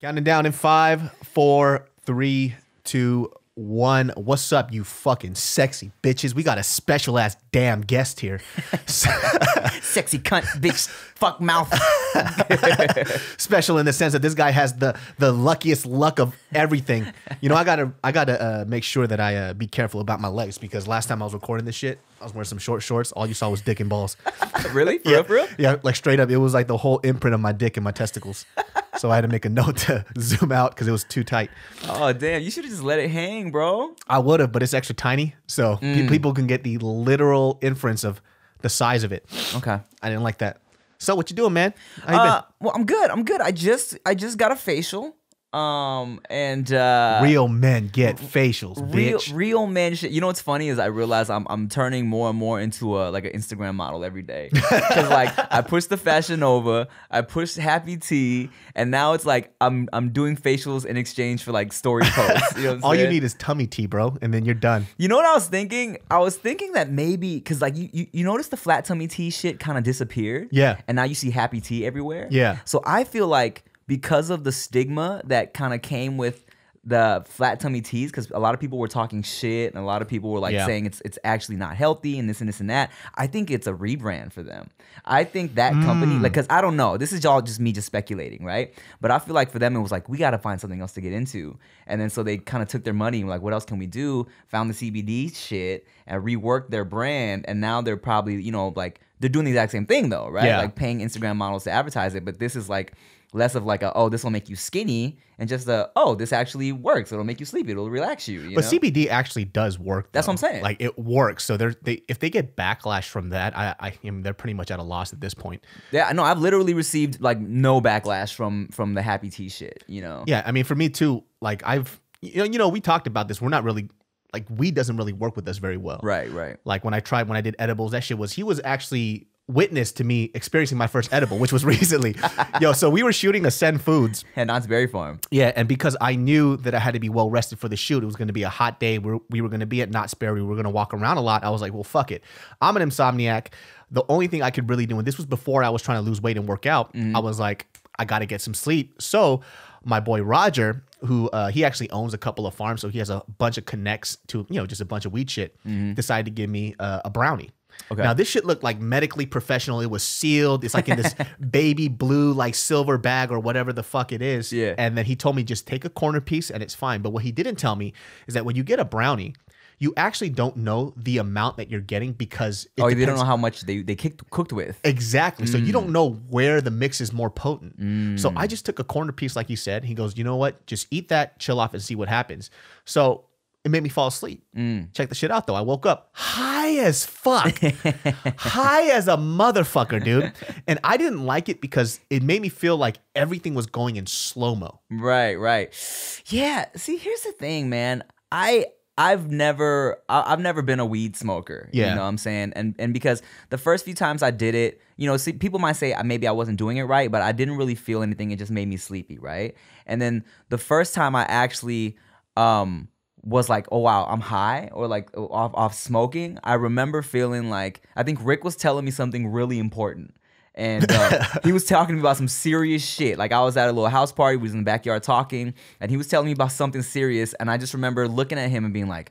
Counting down in 5, 4, 3, 2, 1. What's up, you fucking sexy bitches? We got a special ass damn guest here. Sexy cunt, bitch, fuck mouth. Special in the sense that this guy has the luckiest luck of everything. You know, I gotta make sure that I be careful about my legs, because last time I was recording this shit, I was wearing some short shorts. All you saw was dick and balls. Really? For real? Yeah, like straight up. It was like the whole imprint of my dick and my testicles. So I had to make a note to zoom out because it was too tight. Oh, damn. You should have just let it hang, bro. I would have, but it's extra tiny. So people can get the literal inference of the size of it. Okay. I didn't like that. So what you doing, man? How you been? Well, I'm good. I just got a facial. Real men get facials, bitch. Real men shit. You know what's funny is I realize I'm turning more and more into like an Instagram model every day. Because like I push the Fashion Nova, I push Happy Tea, and now it's like I'm doing facials in exchange for like story posts. You know what I'm All saying? you need is tummy tea, bro, and then you're done. You know what I was thinking? I was thinking that maybe because like you notice the flat tummy tea shit kind of disappeared. Yeah. And now you see Happy Tea everywhere. Yeah. So I feel like because of the stigma that kind of came with the flat tummy teas, because a lot of people were talking shit and a lot of people were like saying it's actually not healthy and this and this and that. I think it's a rebrand for them. I think that company, like, because I don't know, this is all just me just speculating, right? But I feel like for them it was like, we got to find something else to get into. And then so they kind of took their money and were like, what else can we do? Found the CBD shit and reworked their brand. And now they're probably, you know, like they're doing the exact same thing though, right? Yeah. Like paying Instagram models to advertise it. But this is like less of like a, oh, this will make you skinny, and just a, oh, this actually works. It'll make you sleepy. It'll relax you. But know? CBD actually does work, though. That's what I'm saying. Like, it works. So if they get backlash from that, I mean, they're pretty much at a loss at this point. Yeah, no, I've literally received like no backlash from the Happy Tea shit, you know? Yeah, I mean, for me too, like you know, we talked about this. We're not really, like, weed doesn't really work with us very well. Right. Like when I did edibles, that shit he was actually witness to me experiencing my first edible, which was recently. Yo, so we were shooting Ascend Foods. And Knott's Berry Farm. Yeah, and because I knew that I had to be well rested for the shoot, it was going to be a hot day. We were going to be at Knott's Berry. We were going to walk around a lot. I was like, well, fuck it. I'm an insomniac. The only thing I could really do, and this was before I was trying to lose weight and work out, I was like, I got to get some sleep. So my boy Roger, who he actually owns a couple of farms, so he has a bunch of connects to, you know, just a bunch of weed shit, decided to give me a brownie. Okay. Now, this shit looked like medically professional. It was sealed. It's like in this baby blue, like silver bag or whatever the fuck it is. Yeah. And then he told me just take a corner piece and it's fine. But what he didn't tell me is that when you get a brownie, you actually don't know the amount that you're getting because it they don't know how much they cooked with. Exactly. So you don't know where the mix is more potent. So I just took a corner piece like you said. He goes, you know what? Just eat that, chill off and see what happens. So it made me fall asleep. Check the shit out though. I woke up high as fuck. High as a motherfucker, dude. And I didn't like it because it made me feel like everything was going in slow-mo. Right. Yeah. See, here's the thing, man. I've never been a weed smoker. Yeah. You know what I'm saying? And because the first few times I did it, you know, see, people might say maybe I wasn't doing it right, but I didn't really feel anything. It just made me sleepy, right? And then the first time I actually was like, oh wow, I'm high, or like off smoking, I remember feeling like, I think Rick was telling me something really important. And he was talking to me about some serious shit. Like I was at a little house party, we was in the backyard talking, and he was telling me about something serious. And I just remember looking at him and being like,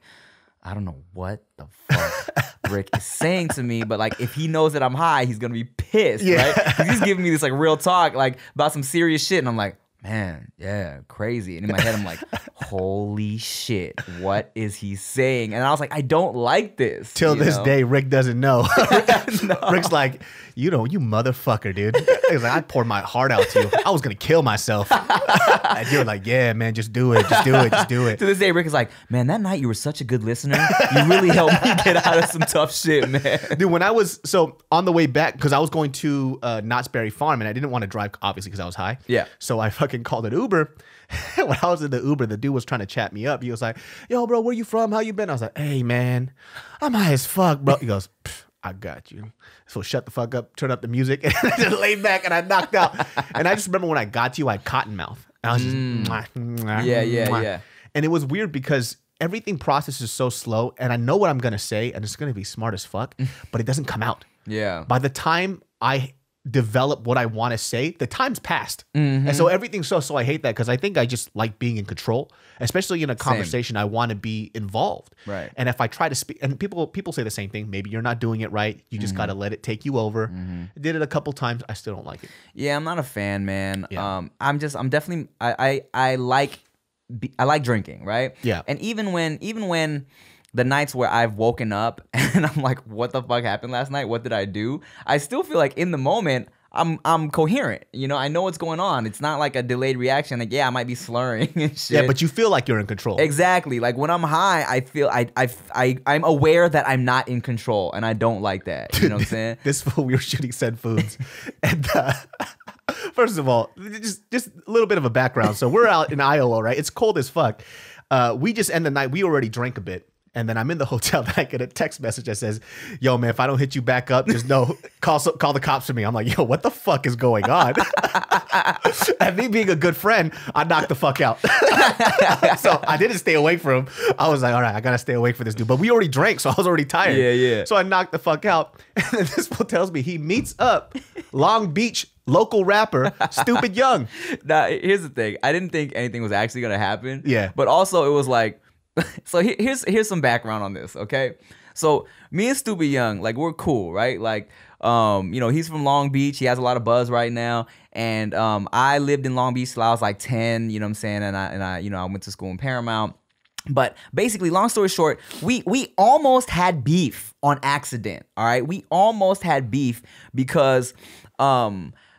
I don't know what the fuck Rick is saying to me, but like if he knows that I'm high, he's gonna be pissed, right? 'Cause he's giving me this like real talk, like about some serious shit, and I'm like, man, yeah, crazy. And in my head, I'm like, holy shit, what is he saying? And I was like, I don't like this. Till this day, Rick doesn't know. No. Rick's like, you know, you motherfucker, dude. He's like, I poured my heart out to you. I was going to kill myself. And you're like, yeah, man, just do it. Just do it. Just do it. To this day, Rick is like, man, that night you were such a good listener. You really helped me get out of some tough shit, man. Dude, when I was, so on the way back, because I was going to Knott's Berry Farm and I didn't want to drive, obviously, because I was high. Yeah. So I fucking called an Uber. When I was in the Uber, the dude was trying to chat me up. He was like, yo, bro, where you from? How you been? I was like, hey, man, I'm high as fuck, bro. He goes, I got you. So shut the fuck up, turn up the music, and I just laid back and I knocked out. And I just remember when I got to you, I had cotton mouth. And I was just, Yeah. And it was weird because everything processes so slow, and I know what I'm going to say, and it's going to be smart as fuck, but it doesn't come out. Yeah. By the time I develop what I want to say, the time's passed. And so everything's so I hate that because I think I just like being in control, especially in a conversation. I want to be involved. Right. And if I try to speak, and people say the same thing, maybe you're not doing it right. You just got to let it take you over. I did it a couple times. I still don't like it. Yeah, I'm not a fan, man. Yeah. I'm definitely, I like drinking, right? Yeah. And even when the nights where I've woken up and I'm like, what the fuck happened last night? What did I do? I still feel like in the moment, I'm coherent. You know, I know what's going on. It's not like a delayed reaction. Like, yeah, I might be slurring and shit. Yeah, but you feel like you're in control. Exactly. Like when I'm high, I feel I'm aware that I'm not in control, and I don't like that. You know what I'm saying? This fool, we were shooting said foods, and first of all, just a little bit of a background. So we're out in Iowa, right? It's cold as fuck. We just end the night. We already drank a bit. And then I'm in the hotel, and I get a text message that says, yo, man, if I don't hit you back up, just know, call the cops for me. I'm like, yo, what the fuck is going on? And me being a good friend, I knocked the fuck out. So I didn't stay awake from him. I was like, all right, I got to stay awake for this dude. But we already drank, so I was already tired. Yeah. So I knocked the fuck out. And then this fool tells me he meets up Long Beach local rapper, Stupid Young. Now, here's the thing. I didn't think anything was actually going to happen. Yeah. But also, it was like, so here's some background on this, okay? So me and Stupid Young, like, we're cool, right? Like, you know, he's from Long Beach. He has a lot of buzz right now. And I lived in Long Beach till I was like 10, you know what I'm saying? And I you know, I went to school in Paramount. But basically, long story short, we almost had beef on accident, all right? We almost had beef because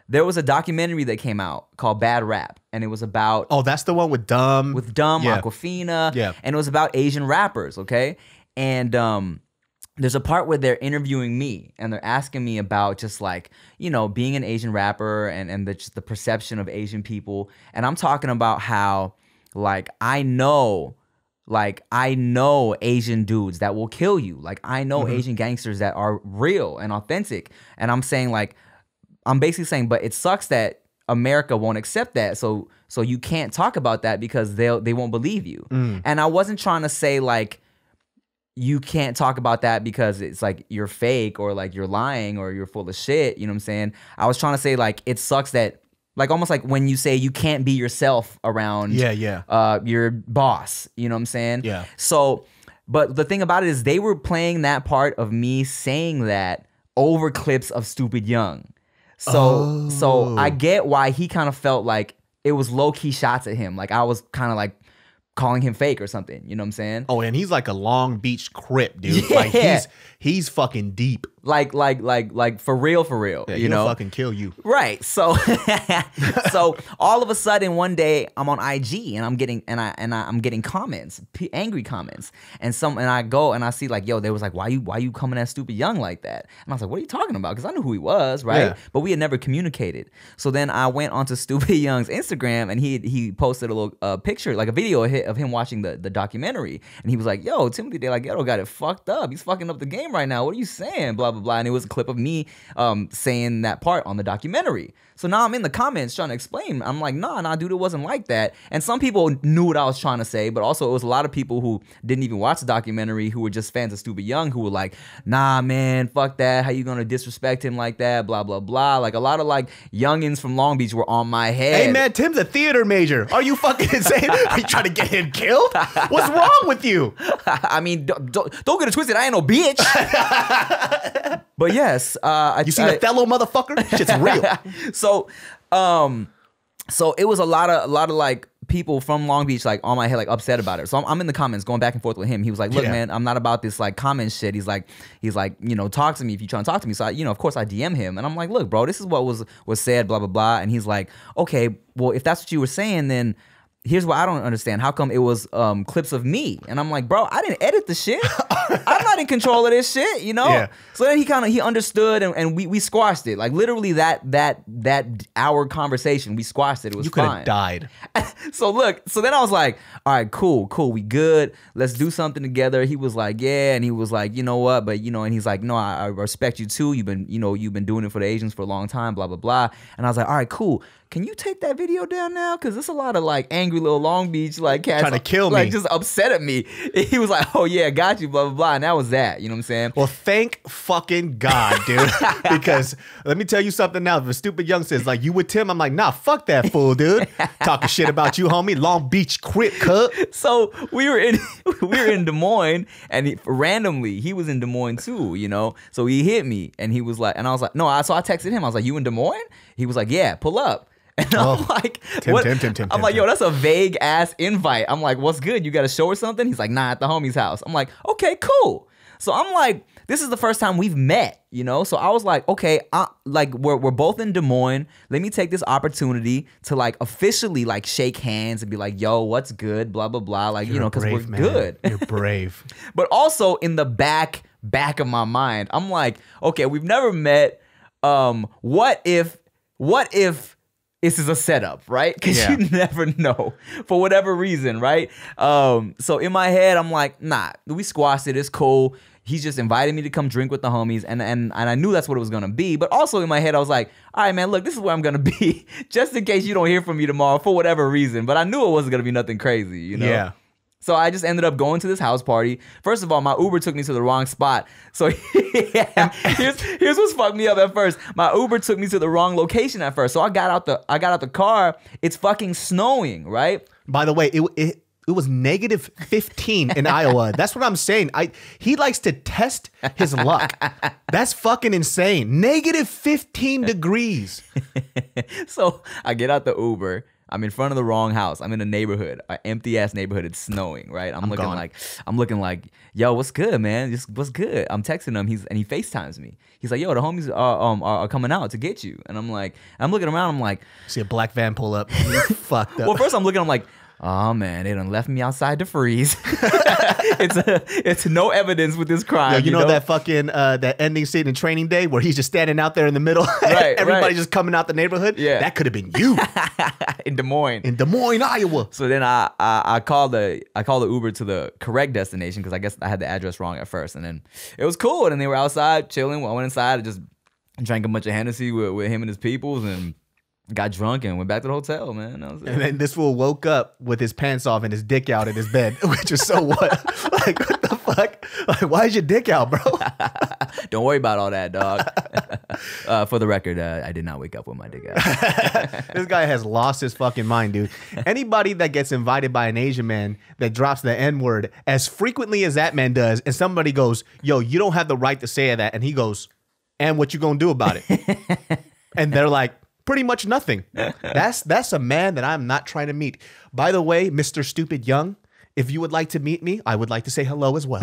there was a documentary that came out called Bad Rap, and it was about... Oh, that's the one with Dumb. Yeah. Aquafina, Yeah. And it was about Asian rappers, okay? And there's a part where they're interviewing me, and they're asking me about just like, you know, being an Asian rapper and just the perception of Asian people. And I'm talking about how, like, I know Asian dudes that will kill you. Like, I know Asian gangsters that are real and authentic. And I'm saying, like, I'm basically saying, but it sucks that America won't accept that. So you can't talk about that because they won't believe you. And I wasn't trying to say like you can't talk about that because it's like you're fake or like you're lying or you're full of shit. You know what I'm saying? I was trying to say like it sucks that, like, almost like when you say you can't be yourself around your boss. You know what I'm saying? Yeah. So, but the thing about it is they were playing that part of me saying that over clips of Stupid Young. So I get why he kind of felt like it was low-key shots at him. Like I was kind of like calling him fake or something. You know what I'm saying? Oh, and he's like a Long Beach Crip, dude. Yeah. Like he's fucking deep. Like for real. Yeah, you know, he'll fucking kill you. Right. So so all of a sudden one day I'm on IG and I'm getting comments, angry comments, and I go and I see like, yo, they was like, why you coming at Stupid Young like that? And I was like, what are you talking about? Because I knew who he was, right? Yeah. But we had never communicated. So then I went onto Stupid Young's Instagram and he posted a little picture, like a video of him watching the documentary, and he was like, yo, Timothy DeLaGhetto got it fucked up. He's fucking up the game right now. What are you saying? Blah blah blah. And it was a clip of me saying that part on the documentary. So now I'm in the comments trying to explain. I'm like, nah, dude, it wasn't like that. And some people knew what I was trying to say, but also it was a lot of people who didn't even watch the documentary who were just fans of Stupid Young who were like, nah, man, fuck that. How you gonna disrespect him like that? Blah, blah, blah. Like a lot of like youngins from Long Beach were on my head. Hey, man, Tim's a theater major. Are you fucking insane? Are you trying to get him killed? What's wrong with you? I mean, don't get it twisted. I ain't no bitch. But yes, you seen Othello, motherfucker? Shit's real. So it was a lot of like people from Long Beach like on my head like upset about it. So I'm in the comments going back and forth with him. He was like, look, man, I'm not about this like comment shit. He's like, you know, talk to me if you're trying to talk to me. So of course I DM him and I'm like, look, bro, this is what was said, blah blah blah. And he's like, okay, well if that's what you were saying, then here's what I don't understand. How come it was clips of me? And I'm like, bro, I didn't edit the shit. I'm not in control of this shit, you know? Yeah. So then he understood and we squashed it. Like literally that hour conversation, we squashed it. It was fine. You could have died. So then I was like, all right, cool, we good. Let's do something together. He was like, yeah, and he was like, you know what? But and he's like, no, I respect you too. You've been doing it for the Asians for a long time, blah, blah, blah. And I was like, all right, cool. can you take that video down now? Because there's a lot of like angry little Long Beach like cats trying to kill like me, just upset at me. He was like, oh yeah, got you, blah blah blah, and that was that. You know what I'm saying? Well, thank fucking God, dude. Because let me tell you something now. If a stupid young says like, you with Tim, I'm like, nah, fuck that fool, dude. Talking shit about you, homie. Long Beach Crip Cup. So we were in Des Moines, and randomly he was in Des Moines too, you know. So he hit me, and he was like, and I was like, no. So I texted him. I was like, you in Des Moines? He was like, yeah, pull up. And I'm like, Tim, I'm like, yo, that's a vague ass invite. I'm like, what's good? You got a show or something? He's like, nah, at the homie's house. I'm like, okay, cool. So I'm like, this is the first time we've met, you know? So I was like, okay, we're both in Des Moines. Let me take this opportunity to like officially like shake hands and be like, yo, what's good? Blah, blah, blah. Like, you know, because we're man. good. You're brave. But also in the back of my mind, I'm like, okay, we've never met. What if this is a setup, right? Because you never know for whatever reason, right? So in my head, I'm like, nah, we squashed it. It's cool. He's just invited me to come drink with the homies, and I knew that's what it was gonna be. But also in my head, I was like, all right, man, look, this is where I'm gonna be, just in case you don't hear from me tomorrow for whatever reason. But I knew it wasn't gonna be nothing crazy, you know? Yeah. So I just ended up going to this house party. First of all, my Uber took me to the wrong spot. So here's what's fucked me up at first. My Uber took me to the wrong location at first. So I got out the car. It's fucking snowing, right? By the way, it was negative 15 in Iowa. That's what I'm saying. He likes to test his luck. That's fucking insane. Negative 15 degrees. So I get out the Uber. I'm in front of the wrong house. I'm in a neighborhood, an empty ass neighborhood. It's snowing, right? I'm looking like, yo, what's good, man? Just what's good? I'm texting him. He FaceTimes me. He's like, yo, the homies are coming out to get you. And I'm looking around. I'm like, see a black van pull up. Fucked up. Well, first I'm looking. I'm like, oh man, they done left me outside to freeze. It's no evidence with this crime. Yo, you know that fucking that ending scene in Training Day where he's just standing out there in the middle, right? Everybody just coming out the neighborhood. Yeah, that could have been you in Des Moines, Iowa. So then I called the Uber to the correct destination because I guess I had the address wrong at first, and then it was cool. And they were outside chilling. I went inside and just drank a bunch of Hennessy with him and his peoples and got drunk and went back to the hotel, man. That was it. And then this fool woke up with his pants off and his dick out in his bed, which is so what? Like, what the fuck? Like, why is your dick out, bro? Don't worry about all that, dog. For the record, I did not wake up with my dick out. This guy has lost his fucking mind, dude. Anybody that gets invited by an Asian man that drops the N-word as frequently as that man does, and somebody goes, yo, you don't have the right to say that, and he goes, and what you gonna do about it? And they're like, pretty much nothing. That's a man that I'm not trying to meet. By the way, Mr. Stupid Young, if you would like to meet me, I would like to say hello as well.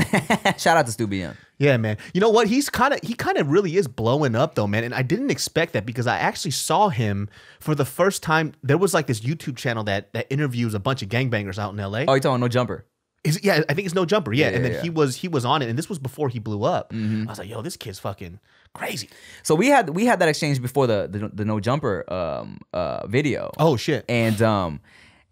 Shout out to Stupid Young. Yeah, man. You know what? He kind of really is blowing up though, man. And I didn't expect that because I actually saw him for the first time. There was like this YouTube channel that interviews a bunch of gangbangers out in LA. Oh, you talking No Jumper? Yeah, I think it's No Jumper. Yeah, and then yeah. he was on it, and this was before he blew up. I was like, yo, this kid's fucking crazy. So we had that exchange before the No Jumper video. Oh shit.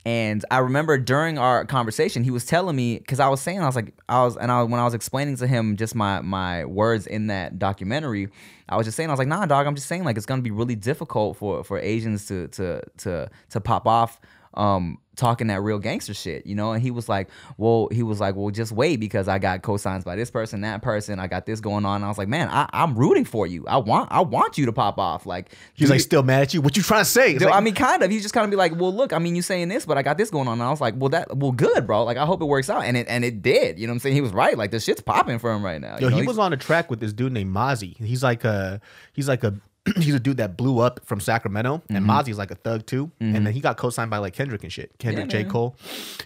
And I remember during our conversation, he was telling me, because I was saying, when I was explaining to him just my words in that documentary, I was just saying, I was like, nah, dog, I'm just saying, like, it's gonna be really difficult for Asians to pop off talking that real gangster shit, you know? And he was like, well, just wait, because I got cosigns by this person, that person, I got this going on. And I was like, man, I'm rooting for you. I want you to pop off. Like, he's like, still mad at you? What you trying to say? Dude, like, I mean, kind of. He's just kind of be like, well, look, I mean, you saying this, but I got this going on. And I was like, well, good, bro. Like, I hope it works out. And it did. You know what I'm saying? He was right. Like, the shit's popping for him right now. Yo, he was on a track with this dude named Mozzie. He's a dude that blew up from Sacramento, and Mozzie's like a thug too. And then he got co-signed by like Kendrick and shit. Kendrick, J. Cole.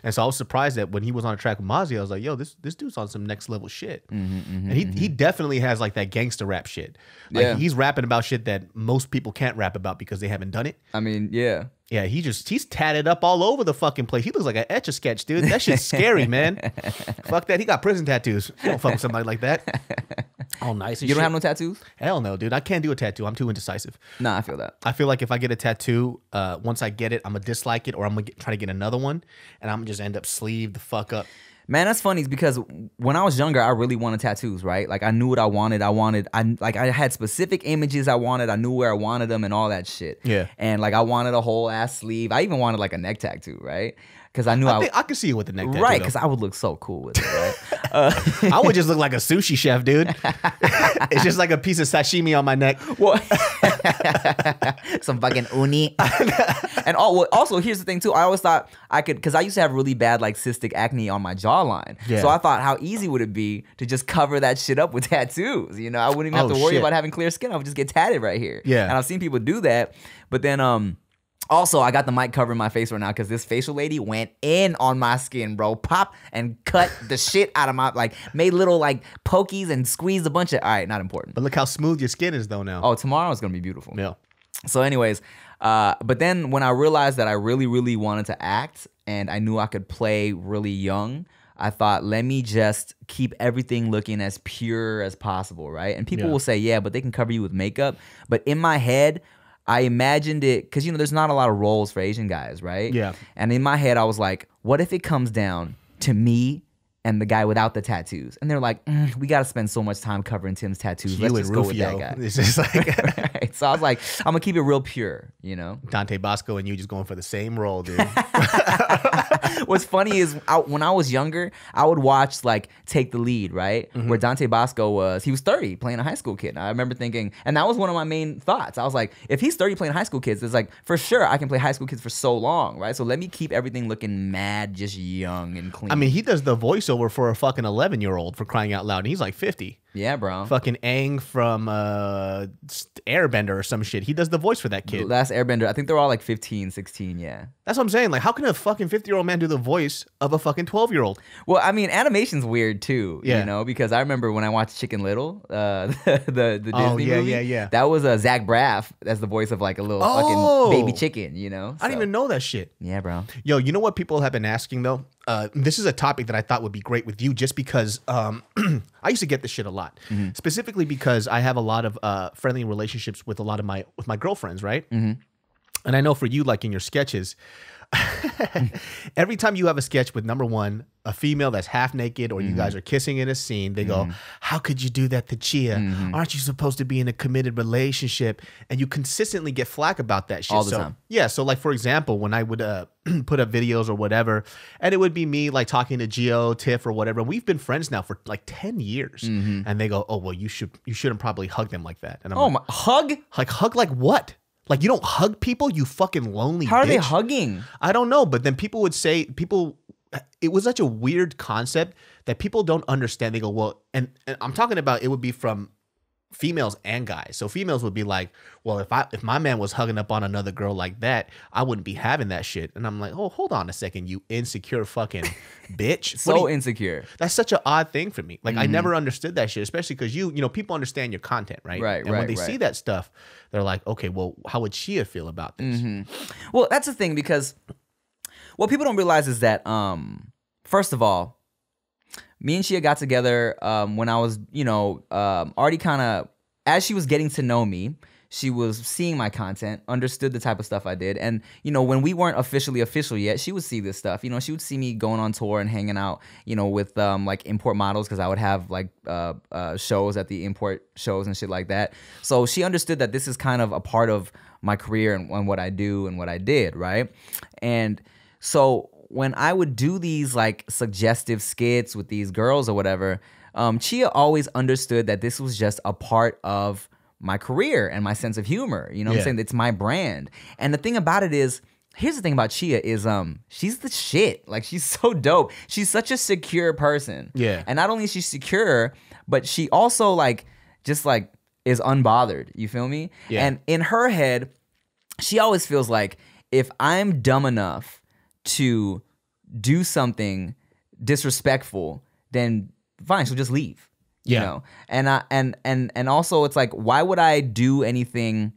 And so I was surprised that when he was on a track with Mozzie, I was like, yo, this dude's on some next level shit. And he definitely has like that gangster rap shit. Like he's rapping about shit that most people can't rap about because they haven't done it. I mean, yeah. Yeah, he's tatted up all over the fucking place. He looks like an Etch-a-Sketch, dude. That shit's scary, man. Fuck that. He got prison tattoos. You don't fuck with somebody like that. All nice and You shit. don't have no tattoos? Hell no, dude. I can't do a tattoo. I'm too indecisive. Nah, I feel that. I feel like if I get a tattoo, once I get it, I'm going to dislike it, or I'm going to try to get another one, and I'm going to just end up sleeve the fuck up. Man, that's funny because when I was younger, I really wanted tattoos, right? Like I knew what I wanted. I had specific images I wanted. I knew where I wanted them and all that shit. Yeah. And like I wanted a whole ass sleeve. I even wanted like a neck tattoo, right? Because I knew I could see you with the neck tattoo. Right, because I would look so cool with it, right? I would just look like a sushi chef, dude. It's just like a piece of sashimi on my neck. Well, some fucking uni. And also, here's the thing too. I always thought I could, because I used to have really bad like cystic acne on my jawline. Yeah. So I thought, how easy would it be to just cover that shit up with tattoos? You know, I wouldn't even have to worry about having clear skin. I would just get tatted right here. Yeah. And I've seen people do that, but then also, I got the mic covering my face right now because this facial lady went in on my skin, bro. Pop and cut the shit out of my, like, made little, like, pokies and squeezed a bunch of, all right, not important. But look how smooth your skin is, though, now. Oh, tomorrow is going to be beautiful. Yeah. So anyways, but then when I realized that I really, really wanted to act and I knew I could play really young, I thought, let me just keep everything looking as pure as possible, right? And people will say, yeah, but they can cover you with makeup. But in my head, I imagined it, because, you know, there's not a lot of roles for Asian guys, right? Yeah. And in my head, I was like, what if it comes down to me and the guy without the tattoos? And they're like, we got to spend so much time covering Tim's tattoos. Let's just go with that guy. It's just like right. So I was like, I'm going to keep it real pure, you know? Dante Bosco and you just going for the same role, dude. What's funny is when I was younger, I would watch like Take the Lead, right? Where Dante Bosco he was 30 playing a high school kid. And I remember thinking, and that was one of my main thoughts. I was like, if he's 30 playing high school kids, it's like, for sure, I can play high school kids for so long, right? So let me keep everything looking mad, just young and clean. I mean, he does the voiceover for a fucking 11-year-old, for crying out loud, and he's like 50. Yeah, bro. Fucking Aang from Airbender or some shit. He does the voice for that kid. Last Airbender. I think they're all like 15, 16, yeah. That's what I'm saying. Like, how can a fucking 50-year-old man do the voice of a fucking 12-year-old? Well, I mean, animation's weird too, Yeah. you know, because I remember when I watched Chicken Little, the Disney movie. Yeah. That was Zach Braff as the voice of like a little fucking baby chicken, you know? I didn't even know that shit. Yeah, bro. Yo, you know what people have been asking, though? This is a topic that I thought would be great with you just because I used to get this shit a lot. Specifically because I have a lot of friendly relationships with a lot of my girlfriends, right? And I know for you, like in your sketches, every time you have a sketch with, number one, a female that's half naked or you guys are kissing in a scene, they go, how could you do that to Chia? Aren't you supposed to be in a committed relationship? And you consistently get flack about that shit. All the time. Yeah. So like, for example, when I would put up videos or whatever, and it would be me like talking to Gio, Tiff or whatever. We've been friends now for like 10 years. And they go, oh, well, you shouldn't probably hug them like that. And I'm Hug? Like hug like what? Like, you don't hug people, you fucking lonely How are they bitch. hugging? I don't know, but then people would say, it was such a weird concept that people don't understand. They go, well, and I'm talking about, it would be from females and guys. So females would be like, well, if my man was hugging up on another girl like that, I wouldn't be having that shit. And I'm like, oh, hold on a second, you insecure fucking bitch. So insecure. That's such an odd thing for me. Like, I never understood that shit, especially because you know, people understand your content, right? Right, and when they see that stuff, they're like, okay, well, how would Chia feel about this? Well, that's the thing, because what people don't realize is that, first of all, me and Chia got together when I was, you know, already kind of, as she was getting to know me, she was seeing my content, understood the type of stuff I did. And, you know, when we weren't officially official yet, she would see this stuff. You know, she would see me going on tour and hanging out, you know, with like import models, because I would have like shows at the import shows and shit like that. So she understood that this is kind of a part of my career and what I do and what I did, right? And so when I would do these like suggestive skits with these girls or whatever, Chia always understood that this was just a part of my career and my sense of humor. You know what I'm saying? It's my brand. And the thing about it is, here's the thing about Chia is she's the shit. Like, she's so dope. She's such a secure person. Yeah. And not only is she secure, but she also like just like is unbothered. You feel me? Yeah. And in her head, she always feels like, if I'm dumb enough to do something disrespectful, then fine, she'll just leave. You know? And also it's like, why would I do anything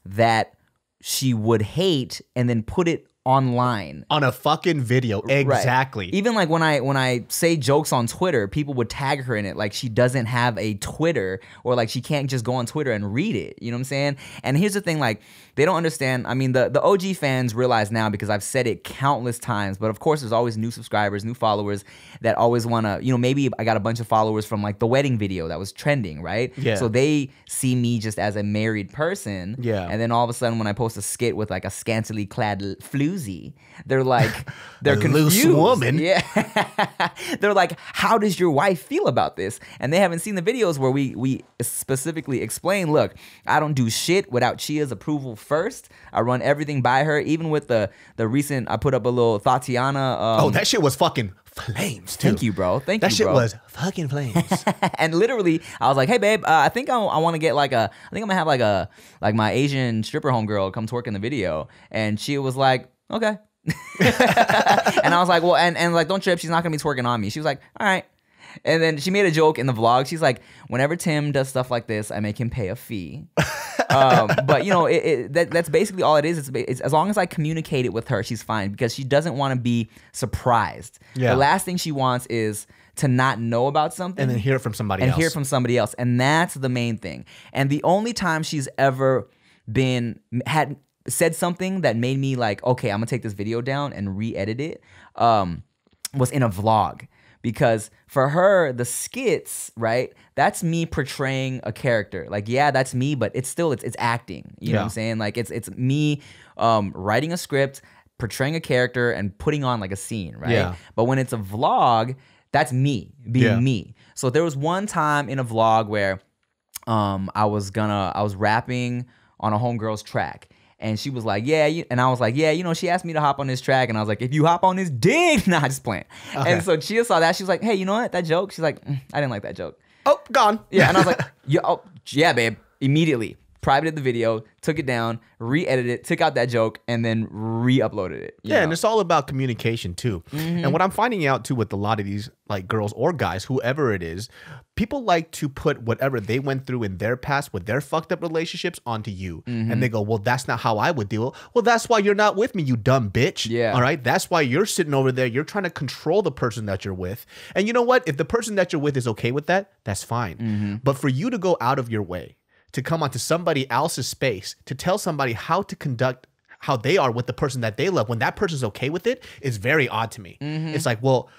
that she would hate and then put it online. On a fucking video. Exactly. Right. Even like when I say jokes on Twitter, people would tag her in it like she doesn't have a Twitter, or like she can't just go on Twitter and read it. You know what I'm saying? And here's the thing, like, they don't understand. I mean, the OG fans realize now, because I've said it countless times, but of course there's always new subscribers, new followers that always want to, you know, maybe I got a bunch of followers from like the wedding video that was trending, right? Yeah. So they see me just as a married person. Yeah. And then all of a sudden when I post a skit with like a scantily clad floozy, they're like, they're confused. Loose woman. Yeah. They're like, how does your wife feel about this? And they haven't seen the videos where we specifically explain, look, I don't do shit without Chia's approval first. I run everything by her. Even with the recent, I put up a little Tatiana. Oh, that shit was fucking flames too. Thank you, bro. Thank you, bro. That shit was fucking flames. And literally, I was like, hey, babe, I think I want to get like I think I'm gonna have like my Asian stripper homegirl come twerk in the video. And she was like, okay. And I was like, well, and like, don't trip, she's not gonna be twerking on me. She was like, all right. And then she made a joke in the vlog. She's like, whenever Tim does stuff like this, I make him pay a fee. But you know, that's basically all it is. It's as long as I communicate it with her, she's fine, because she doesn't want to be surprised. Yeah. The last thing she wants is to not know about something And then hear it from somebody else. and hear from somebody else. And that's the main thing. And the only time she's ever said something that made me like, okay, I'm gonna take this video down and re-edit it, was in a vlog. Because for her, the skits, right, that's me portraying a character. Like, yeah, that's me, but it's still, it's acting. You know what I'm saying? Like, it's me writing a script, portraying a character, and putting on like a scene, right? Yeah. But when it's a vlog, that's me being me. So there was one time in a vlog where I was rapping on a homegirl's track. And she was like, yeah, and I was like, yeah, you know, she asked me to hop on this track. And I was like, if you hop on this dick, nah, just playing. Okay. And so Chia saw that. She was like, hey, you know what? That joke? She's like, I didn't like that joke. Oh, gone. Yeah. And I was like, yeah, babe. Immediately privated the video, took it down, re-edited it, took out that joke, and then re-uploaded it. Yeah, and it's all about communication too. And what I'm finding out too with a lot of these like girls or guys, whoever it is, people like to put whatever they went through in their past with their fucked up relationships onto you. And they go, well, that's not how I would deal. Well, that's why you're not with me, you dumb bitch. Yeah. All right. That's why you're sitting over there. You're trying to control the person that you're with. And you know what? If the person that you're with is okay with that, that's fine. But for you to go out of your way to come onto somebody else's space to tell somebody how to conduct how they are with the person that they love, when that person's okay with it, is very odd to me. It's like, well,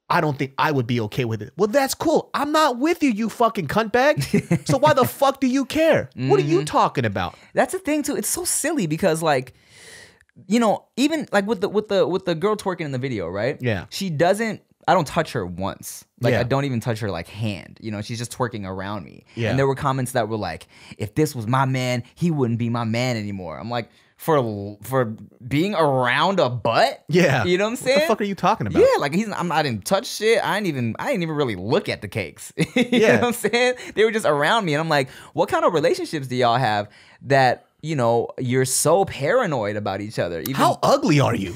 I don't think I would be okay with it. Well, that's cool. I'm not with you, you fucking cuntbag. So why the fuck do you care? What are you talking about? That's the thing too. It's so silly because like, you know, even like with the girl twerking in the video, right? Yeah. She doesn't. I don't touch her once. Like, Yeah. I don't even touch her like hand. You know, she's just twerking around me. Yeah. And there were comments that were like, if this was my man, he wouldn't be my man anymore. I'm like, for being around a butt? Yeah. You know what I'm saying? What the fuck are you talking about? Yeah, like I didn't touch shit. I didn't even really look at the cakes. You Yeah. know what I'm saying? They were just around me. And I'm like, what kind of relationships do y'all have that, you know, you're so paranoid about each other? Even How ugly are you?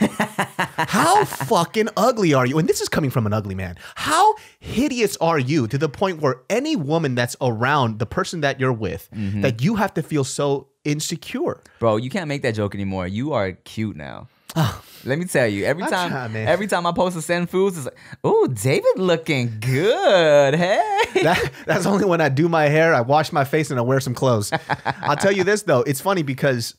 How fucking ugly are you? And this is coming from an ugly man. How hideous are you to the point where any woman that's around the person that you're with, that you have to feel so insecure? Bro, you can't make that joke anymore. You are cute now. Let me tell you, every time I post to send foods, it's like, oh, David looking good. Hey. That's only when I do my hair, I wash my face, and I wear some clothes. I'll tell you this though, it's funny because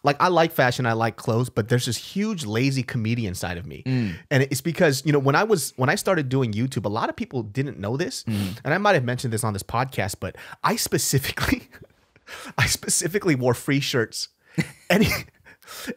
like I like fashion, I like clothes, but there's this huge lazy comedian side of me. And it's because, you know, when I started doing YouTube, a lot of people didn't know this. And I might have mentioned this on this podcast, but I specifically wore free shirts.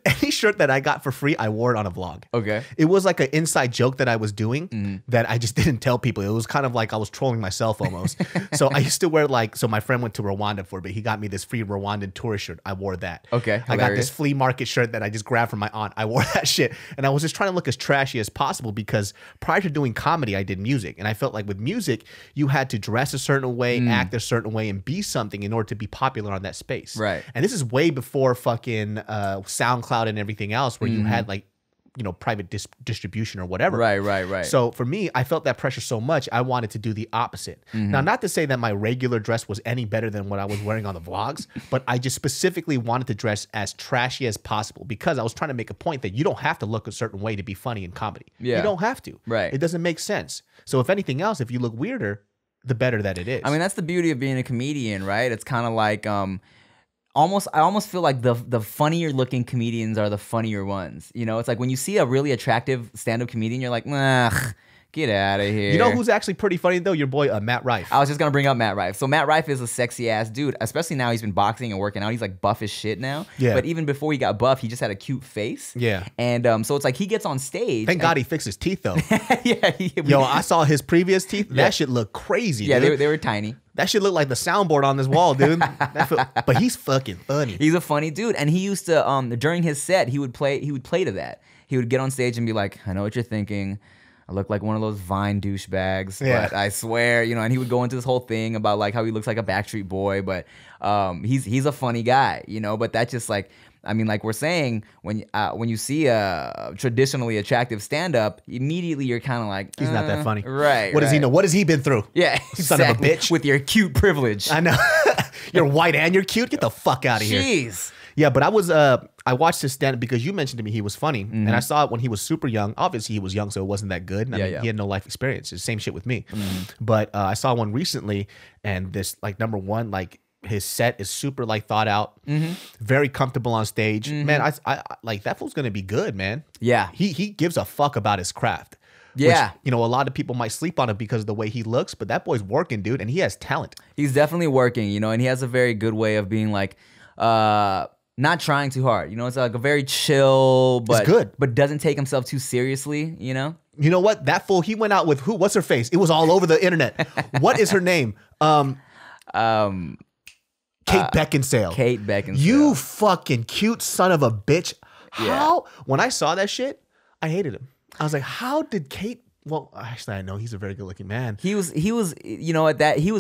Any shirt that I got for free, I wore it on a vlog. Okay. It was like an inside joke that I was doing that I just didn't tell people. It was kind of like I was trolling myself almost. So I used to wear so my friend went to Rwanda for a bit. He got me this free Rwandan tourist shirt. I wore that. Okay. Hilarious. I got this flea market shirt that I just grabbed from my aunt. I wore that shit. And I was just trying to look as trashy as possible because prior to doing comedy, I did music. And I felt like with music, you had to dress a certain way, act a certain way, and be something in order to be popular on that space. Right. And this is way before fucking SoundCloud and everything else where you had like private distribution or whatever. Right. So for me, I felt that pressure so much, I wanted to do the opposite. Now, not to say that my regular dress was any better than what I was wearing on the vlogs, but I just specifically wanted to dress as trashy as possible because I was trying to make a point that you don't have to look a certain way to be funny in comedy. Yeah. You don't have to. Right. It doesn't make sense. So if anything else, if you look weirder, the better that it is. I mean, that's the beauty of being a comedian, right? It's kind of like I almost feel like the funnier looking comedians are the funnier ones. It's like when you see a really attractive stand-up comedian, you're like, nah, get out of here. You know who's actually pretty funny though? Your boy Matt Rife. I was just gonna bring up Matt Rife. So Matt Rife is a sexy ass dude, especially now he's been boxing and working out. He's like buff as shit now. Yeah. But even before he got buff, he just had a cute face. Yeah. And so it's like he gets on stage. Thank God he fixed his teeth though. Yeah. Yo, I saw his previous teeth. That shit looked crazy. Yeah, dude. they were tiny. That shit looked like the soundboard on this wall, dude. But he's fucking funny. He's a funny dude, and he used to during his set he would play to that. He would get on stage and be like, "I know what you're thinking. I look like one of those Vine douchebags, but I swear, and he would go into this whole thing about like how he looks like a Backstreet Boy, but he's a funny guy, but that's just like, I mean, like we're saying, when you see a traditionally attractive stand-up, immediately you're kind of like, he's not that funny. Right. What does he know? What has he been through? Yeah. Son of a bitch. With your cute privilege. I know. You're white and you're cute. Get the fuck out of here. Jeez. Yeah, but I watched his stand-up because you mentioned to me he was funny, and I saw it when he was super young. Obviously, he was young, so it wasn't that good. I mean, he had no life experience. It's the same shit with me. But I saw one recently, and this, like, number one, like, his set is super, like, thought out, very comfortable on stage. Man, I like, that fool's gonna be good, man. Yeah. He gives a fuck about his craft. Yeah. Which, a lot of people might sleep on it because of the way he looks, but that boy's working, dude, and he has talent. He's definitely working, and he has a very good way of being like, not trying too hard. It's like a very chill, but it's good, but doesn't take himself too seriously. You know what? That fool, he went out with who? What's her face? It was all over the internet. What is her name? Kate Beckinsale. Kate Beckinsale. You fucking cute son of a bitch. How? When I saw that shit, I hated him. I was like, how did Kate? Well, actually, I know he's a very good-looking man. He was, he was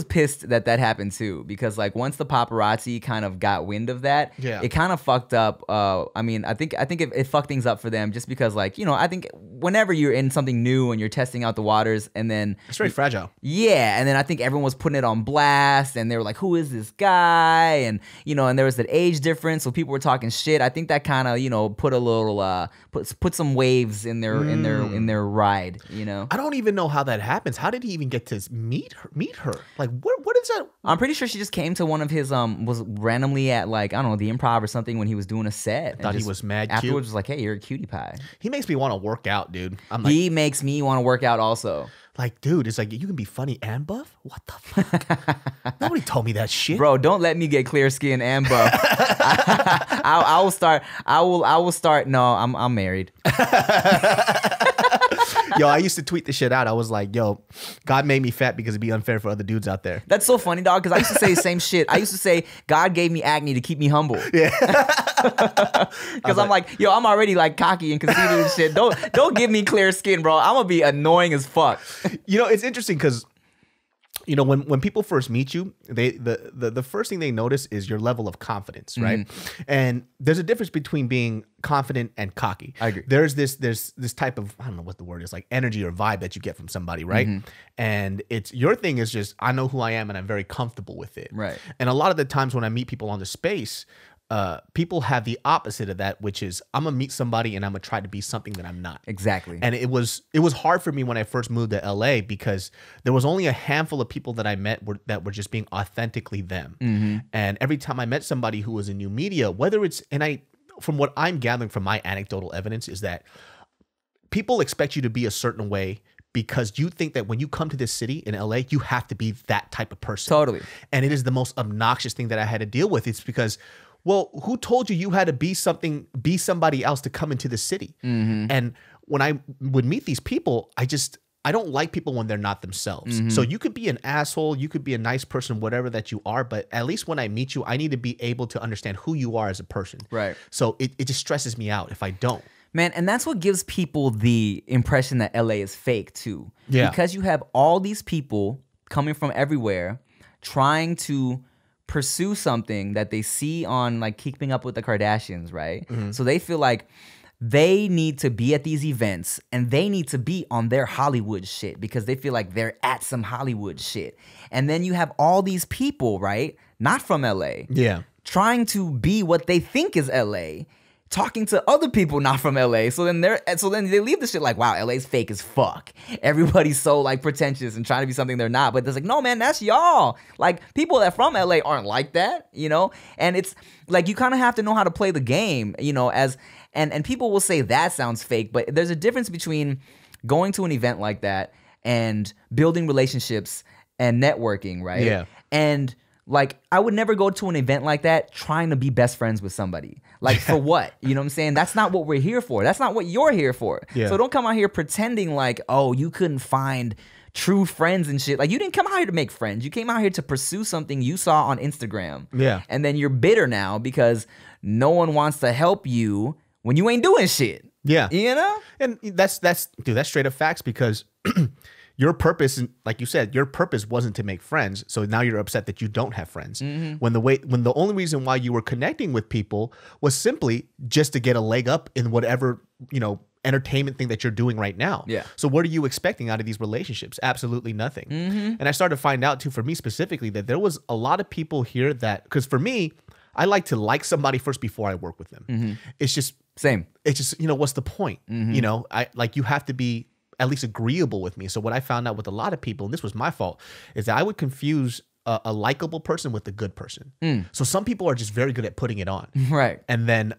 pissed that happened too, because like once the paparazzi kind of got wind of that, it kind of fucked up. I mean, I think it fucked things up for them, just because like, I think whenever you're in something new and you're testing out the waters, and then it's very fragile. Yeah, and then I think everyone was putting it on blast, and they were like, "Who is this guy?" And and there was that age difference, so people were talking shit. I think that kind of put a little put some waves in their ride. I don't even know how that happens. How did he even get to meet her? Like, what is that? I'm pretty sure she just came to one of his was randomly at, like, I don't know, the Improv or something when he was doing a set. I thought he was mad cute. Afterwards was like, "Hey, you're a cutie pie." He makes me want to work out, dude. I'm like, he makes me want to work out also. Like, dude, it's like, you can be funny and buff? What the fuck? Nobody told me that shit. Bro, don't let me get clear skin and buff. I will start. No, I'm married. Yo, I used to tweet this shit out. I was like, yo, God made me fat because it'd be unfair for other dudes out there. That's so funny, dog, because I used to say the same shit. I used to say, God gave me acne to keep me humble. Yeah. Because I'm like, yo, I'm already like cocky and conceited and shit. Don't give me clear skin, bro. I'm going to be annoying as fuck. It's interesting because when people first meet you, the first thing they notice is your level of confidence, right? And there's a difference between being confident and cocky. I agree. There's this type of, I don't know what the word is, like energy or vibe that you get from somebody, right? And it's, your thing is just, I know who I am and I'm very comfortable with it. Right. And a lot of the times when I meet people on the space, people have the opposite of that, which is, I'm gonna meet somebody and I'm gonna try to be something that I'm not. Exactly. And it was hard for me when I first moved to LA because there was only a handful of people that I met that were just being authentically them. And every time I met somebody who was in new media, whether it's, from what I'm gathering from my anecdotal evidence, is that people expect you to be a certain way because you think that when you come to this city in LA, you have to be that type of person. Totally. And it is the most obnoxious thing that I had to deal with. It's because, well, who told you had to be somebody else to come into the city? And when I would meet these people, I don't like people when they're not themselves. So you could be an asshole, you could be a nice person, whatever that you are, but at least when I meet you, I need to be able to understand who you are as a person. Right. So it just stresses me out if I don't. Man, and that's what gives people the impression that LA is fake too. Yeah. Because you have all these people coming from everywhere trying to pursue something that they see on, like, Keeping Up with the Kardashians, right? So they feel like they need to be at these events and they need to be on their Hollywood shit because they feel like they're at some Hollywood shit. And then you have all these people, right? Not from LA. Yeah. Trying to be what they think is LA, talking to other people not from LA. So then they leave the shit like, wow, LA's fake as fuck. Everybody's so like pretentious and trying to be something they're not. But it's like, no, man, that's y'all. Like people that from LA aren't like that, you know? And it's like you kind of have to know how to play the game, you know, and people will say that sounds fake, but there's a difference between going to an event like that and building relationships and networking, right? Yeah. And like, I would never go to an event like that trying to be best friends with somebody. Like, for what? You know what I'm saying? That's not what we're here for. That's not what you're here for. Yeah. So don't come out here pretending like, oh, you couldn't find true friends and shit. Like, you didn't come out here to make friends. You came out here to pursue something you saw on Instagram. Yeah. And then you're bitter now because no one wants to help you when you ain't doing shit. Yeah. You know? And that's straight up facts because your purpose, like you said, your purpose wasn't to make friends. So now you're upset that you don't have friends. When the only reason why you were connecting with people was simply just to get a leg up in whatever, you know, entertainment thing that you're doing right now. Yeah. So what are you expecting out of these relationships? Absolutely nothing. And I started to find out too, for me specifically, that there was a lot of people here that, because for me, I like to like somebody first before I work with them. It's just Same. It's just, you know, what's the point? You know, you have to be at least agreeable with me. So what I found out with a lot of people, and this was my fault, is that I would confuse a likable person with a good person. So some people are just very good at putting it on. Right. And then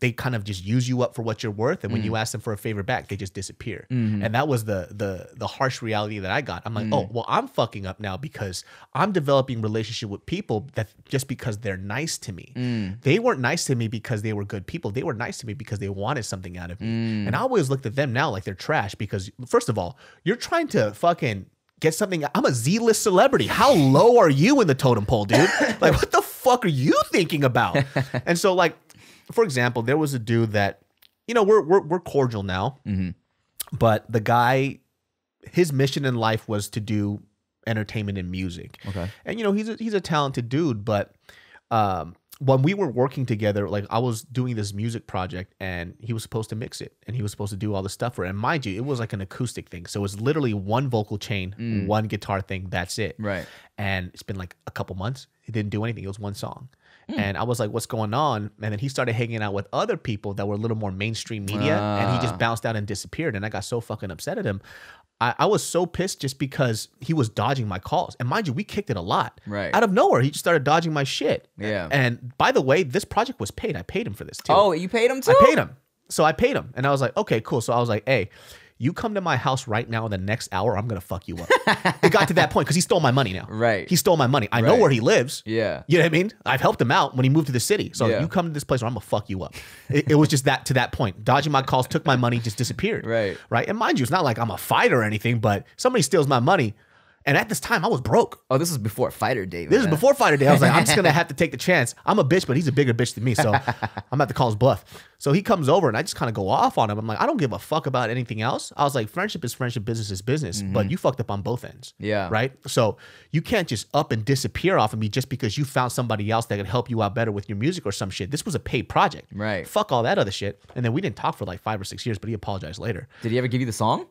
they kind of just use you up for what you're worth. And when you ask them for a favor back, they just disappear. And that was the harsh reality that I got. I'm like, oh, well, I'm fucking up now because I'm developing relationship with people that just because they're nice to me. They weren't nice to me because they were good people. They were nice to me because they wanted something out of me. And I always looked at them now like they're trash because, first of all, you're trying to fucking get something. I'm a Z-list celebrity. How low are you in the totem pole, dude? Like, what the fuck are you thinking about? And so, like, for example, there was a dude that, you know, we're cordial now, but the guy, his mission in life was to do entertainment and music. Okay. And, you know, he's a talented dude, but when we were working together, like I was doing this music project and he was supposed to mix it and he was supposed to do all the stuff for it. And mind you, it was like an acoustic thing. So it was literally one vocal chain, one guitar thing. That's it. Right. And it's been like a couple months. He didn't do anything. It was one song. And I was like, what's going on? And then he started hanging out with other people that were a little more mainstream media and he just bounced out and disappeared. And I got so fucking upset at him. I was so pissed just because he was dodging my calls. And mind you, we kicked it a lot. Right. Out of nowhere, he just started dodging my shit. Yeah. And by the way, this project was paid. I paid him for this too. Oh, you paid him too? I paid him. So I paid him. And I was like, okay, cool. So I was like, hey, you come to my house right now in the next hour, I'm going to fuck you up. It got to that point because he stole my money now. Right. He stole my money. I know where he lives. Yeah. You know what I mean? I've helped him out when he moved to the city. So you come to this place where I'm going to fuck you up. It was just that to that point. Dodging my calls, took my money, just disappeared. Right. Right. And mind you, it's not like I'm a fighter or anything, but somebody steals my money. And at this time, I was broke. Oh, this was before Fighter Day. This is before Fighter Day. I was like, I'm just going to have to take the chance. I'm a bitch, but he's a bigger bitch than me. So I'm going to have to call his bluff. So he comes over and I just kind of go off on him. I'm like, I don't give a fuck about anything else. I was like, friendship is friendship, business is business. But you fucked up on both ends. Yeah. Right? So you can't just up and disappear off of me just because you found somebody else that could help you out better with your music or some shit. This was a paid project. Right. Fuck all that other shit. And then we didn't talk for like 5 or 6 years, but he apologized later. Did he ever give you the song?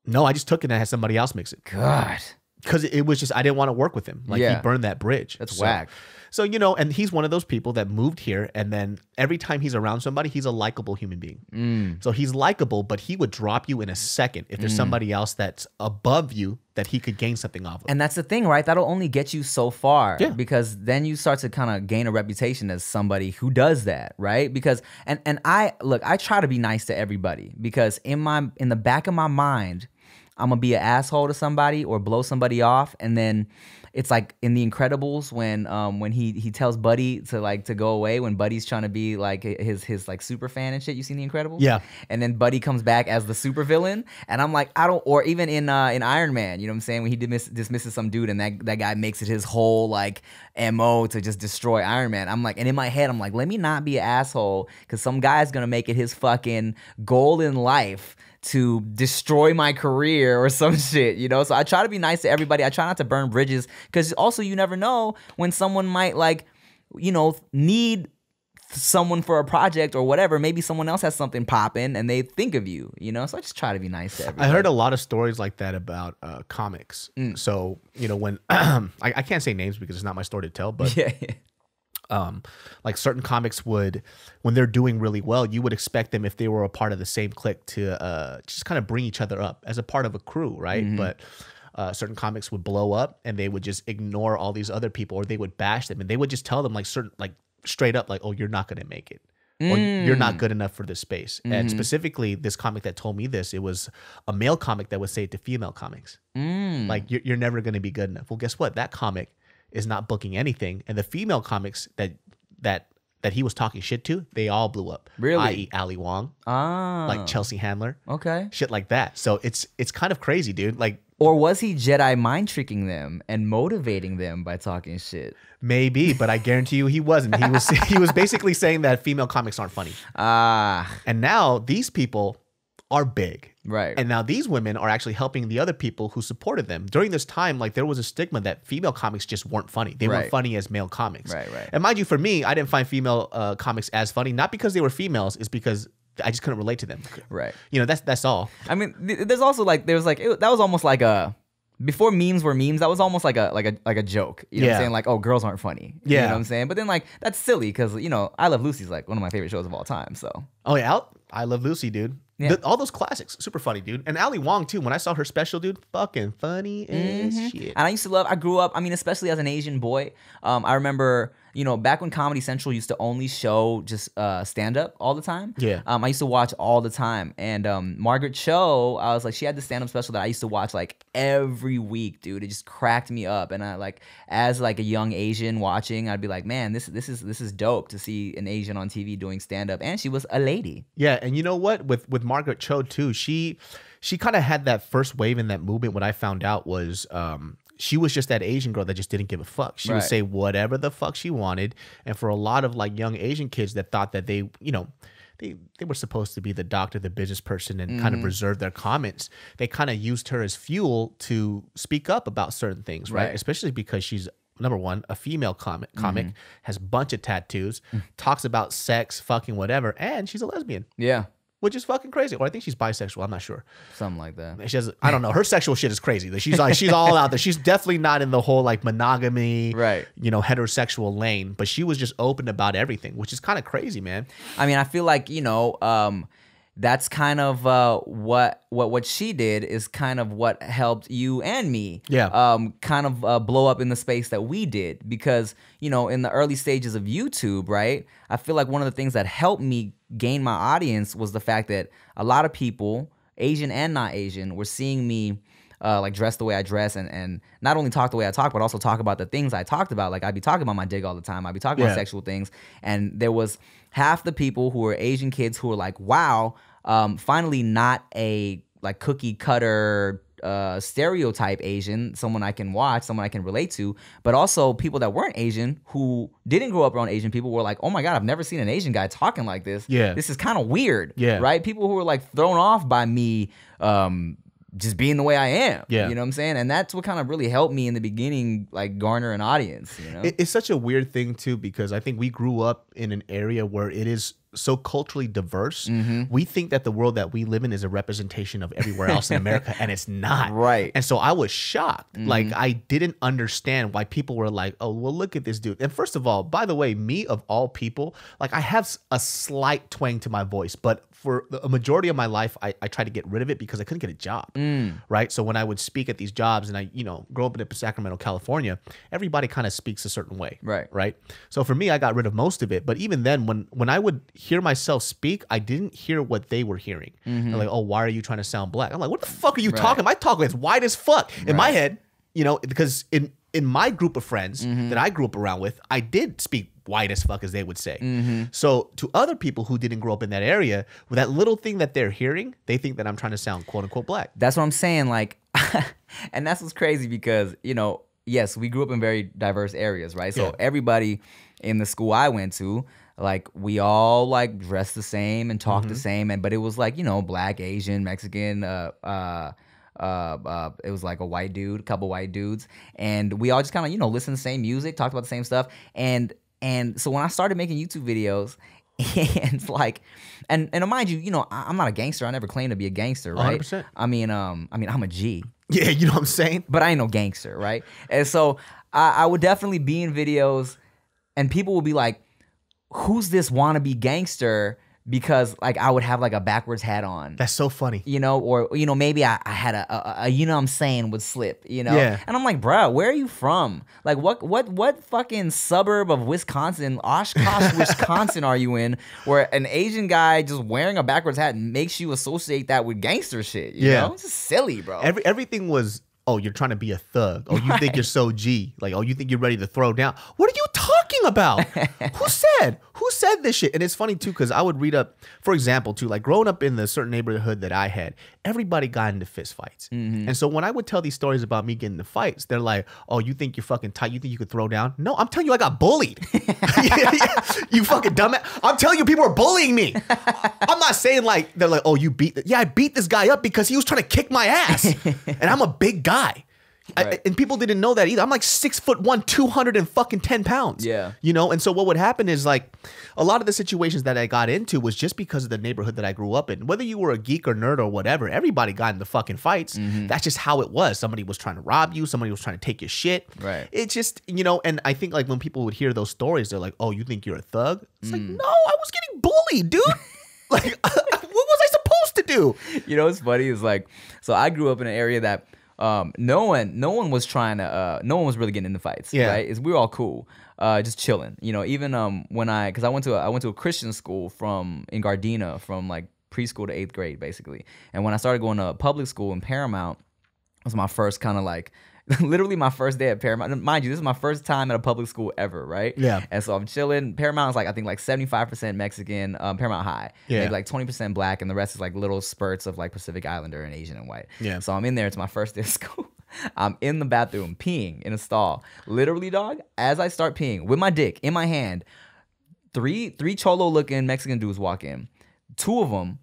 No, I just took it and I had somebody else mix it. God. Because it was just, I didn't want to work with him. Like, he burned that bridge. That's whack. So, you know, and he's one of those people that moved here, and then every time he's around somebody, he's a likable human being. So he's likable, but he would drop you in a second if there's somebody else that's above you that he could gain something off of. And that's the thing, right? That'll only get you so far. Yeah. Because then you start to kind of gain a reputation as somebody who does that, right? Because, and I try to be nice to everybody because in the back of my mind, I'm gonna be an asshole to somebody or blow somebody off, and then it's like in The Incredibles when he tells Buddy to go away when Buddy's trying to be like his like super fan and shit. You seen The Incredibles? Yeah. And then Buddy comes back as the super villain, and I'm like, or even in Iron Man, you know what I'm saying, when he dismisses some dude and that guy makes it his whole like MO to just destroy Iron Man. I'm like, and in my head I'm like, let me not be an asshole because some guy's gonna make it his fucking goal in life to destroy my career or some shit, you know? So I try to be nice to everybody. I try not to burn bridges because also you never know when someone might like, you know, need someone for a project or whatever, maybe someone else has something popping and they think of you, you know? So I just try to be nice to everybody. I heard a lot of stories like that about comics. So, you know, when I can't say names because it's not my story to tell, but yeah. like certain comics would, when they're doing really well, you would expect them, if they were a part of the same clique, to just kind of bring each other up as a part of a crew, right? But certain comics would blow up and they would just ignore all these other people, or they would bash them, and they would just tell them like straight up, like, oh, you're not gonna make it. Or you're not good enough for this space. And specifically, this comic that told me this, it was a male comic that would say it to female comics. Like, you're never going to be good enough. Well, guess what? That comic is not booking anything. And the female comics that he was talking shit to, they all blew up. Really? I.e. Ali Wong, like Chelsea Handler. Okay. Shit like that. So it's kind of crazy, dude. Like, or was he Jedi mind tricking them and motivating them by talking shit? Maybe, but I guarantee you he wasn't. He was basically saying that female comics aren't funny. And now these people are big. Right. And now these women are actually helping the other people who supported them. During this time, like, there was a stigma that female comics just weren't funny. They weren't funny as male comics. Right. And mind you, for me, I didn't find female comics as funny, not because they were females, it's because I just couldn't relate to them. Right. You know, that's all. I mean, there's also like, that was almost like a, before memes were memes, that was almost like a joke. You know what I'm saying? Like, oh, girls aren't funny. You know what I'm saying? But then, like, that's silly because, you know, I Love Lucy's like one of my favorite shows of all time. So. Oh, yeah. I Love Lucy, dude. Yeah. All those classics, super funny, dude. And Ali Wong, too. When I saw her special, dude, fucking funny as shit. And I grew up, I mean, especially as an Asian boy, I remember, you know, back when Comedy Central used to only show just stand-up all the time. Yeah. I used to watch all the time. And Margaret Cho, I was like, she had this stand-up special that I used to watch like every week, dude. It just cracked me up. And I like, as like a young Asian watching, I'd be like, man, this is dope to see an Asian on TV doing stand-up. And she was a lady. Yeah, and you know what? With Margaret Cho too, she kind of had that first wave in that movement. What I found out was she was just that Asian girl that just didn't give a fuck. She would say whatever the fuck she wanted. And for a lot of like young Asian kids that thought that they, you know, they were supposed to be the doctor, the business person, and kind of reserve their comments, they kind of used her as fuel to speak up about certain things, right? Especially because she's, number one, a female comic, has a bunch of tattoos, talks about sex, fucking whatever, and she's a lesbian. Yeah. Which is fucking crazy. Or I think she's bisexual. I'm not sure. Something like that. She has, I don't know. Her sexual shit is crazy. She's all out there. She's definitely not in the whole like monogamy, you know, heterosexual lane. But she was just open about everything, which is kind of crazy, man. I mean, I feel like, you know, that's kind of what she did is kind of what helped you and me kind of blow up in the space that we did. Because, you know, in the early stages of YouTube, right, I feel like one of the things that helped me gain my audience was the fact that a lot of people, Asian and not Asian, were seeing me like dress the way I dress and not only talk the way I talk, but also talk about the things I talked about. Like I'd be talking about my dick all the time. I'd be talking about sexual things. And there was half the people who were Asian kids who were like, wow, finally not a like cookie cutter stereotype Asian, someone I can watch, someone I can relate to, but also people that weren't Asian who didn't grow up around Asian people were like, oh my God, I've never seen an Asian guy talking like this. Yeah. This is kind of weird. Yeah. Right? People who were like thrown off by me just being the way I am. Yeah. You know what I'm saying? And that's what kind of really helped me in the beginning, like garner an audience, you know? It's such a weird thing too, because I think we grew up in an area where it is so culturally diverse. We think that the world that we live in is a representation of everywhere else in America, and it's not. Right. And so I was shocked. Like, I didn't understand why people were like, oh, well, look at this dude. And first of all, by the way, me of all people, like I have a slight twang to my voice, but for a majority of my life, I tried to get rid of it because I couldn't get a job. Right. So when I would speak at these jobs, and I, you know, grow up in Sacramento, California, everybody kind of speaks a certain way. Right. Right. So for me, I got rid of most of it. But even then, when I would hear myself speak, I didn't hear what they were hearing. They're like, oh, why are you trying to sound black? I'm like, what the fuck are you talking? My talk is white as fuck. In my head, you know, because in my group of friends that I grew up around with, I did speak white as fuck, as they would say. So to other people who didn't grow up in that area, with that little thing that they're hearing, they think that I'm trying to sound quote unquote black. That's what I'm saying. Like, and that's what's crazy because, you know, yes, we grew up in very diverse areas, right? So everybody in the school I went to, like, we all like dressed the same and talked the same, but it was like, you know, black, Asian, Mexican, it was like a white dude, a couple white dudes, and we all just kind of, you know, listened to the same music, talked about the same stuff. And And so when I started making YouTube videos, and like, and mind you, I'm not a gangster. I never claimed to be a gangster, right? 100%. I mean, I'm a G. Yeah, you know what I'm saying? But I ain't no gangster, right? And so I would definitely be in videos, and people would be like, who's this wannabe gangster? Because like I would have like a backwards hat on. That's so funny. Or maybe I had a what I'm saying would slip, Yeah. And I'm like, bro, where are you from? Like what fucking suburb of Wisconsin, Oshkosh, Wisconsin are you in, where an Asian guy just wearing a backwards hat makes you associate that with gangster shit, you know? It's just silly, bro. Everything was, oh, you're trying to be a thug. Oh, you think you're so G. Like, oh, you think you're ready to throw down. What are you talking about? Who said this shit? And it's funny, too, because I would read up, for example, too, like growing up in the certain neighborhood that I had, everybody got into fist fights. And so when I would tell these stories about me getting into fights, they're like, oh, you think you're fucking tight? You think you could throw down? No, I'm telling you, I got bullied. You fucking dumbass. I'm telling you, people are bullying me. I'm not saying like, they're like, oh, you beat, yeah, I beat this guy up because he was trying to kick my ass. And I'm a big guy. Right. And people didn't know that either. I'm like 6'1", 210 pounds. Yeah. And so what would happen is like a lot of the situations that I got into was just because of the neighborhood that I grew up in. Whether you were a geek or nerd or whatever, everybody got into fucking fights. That's just how it was. Somebody was trying to rob you. Somebody was trying to take your shit. Right. It's just, and I think like when people would hear those stories, they're like, oh, you think you're a thug? It's like, no, I was getting bullied, dude. Like, what was I supposed to do? What's funny is like, so I grew up in an area that no one was trying to, no one was really getting into fights. Yeah. Right? We were all cool, just chilling. Even because I went to a Christian school in Gardena from like preschool to 8th grade basically. And when I started going to public school in Paramount, it was my first kind of like, literally my first day at Paramount. Mind you, this is my first time at a public school ever, right? Yeah. And so I'm chilling. Paramount is like, I think like 75% Mexican, Paramount High. Yeah. Maybe like 20% black, and the rest is like little spurts of like Pacific Islander and Asian and white. Yeah. So I'm in there. It's my first day of school. I'm in the bathroom peeing in a stall. Literally, dog, as I start peeing with my dick in my hand, three cholo looking Mexican dudes walk in. 2 of them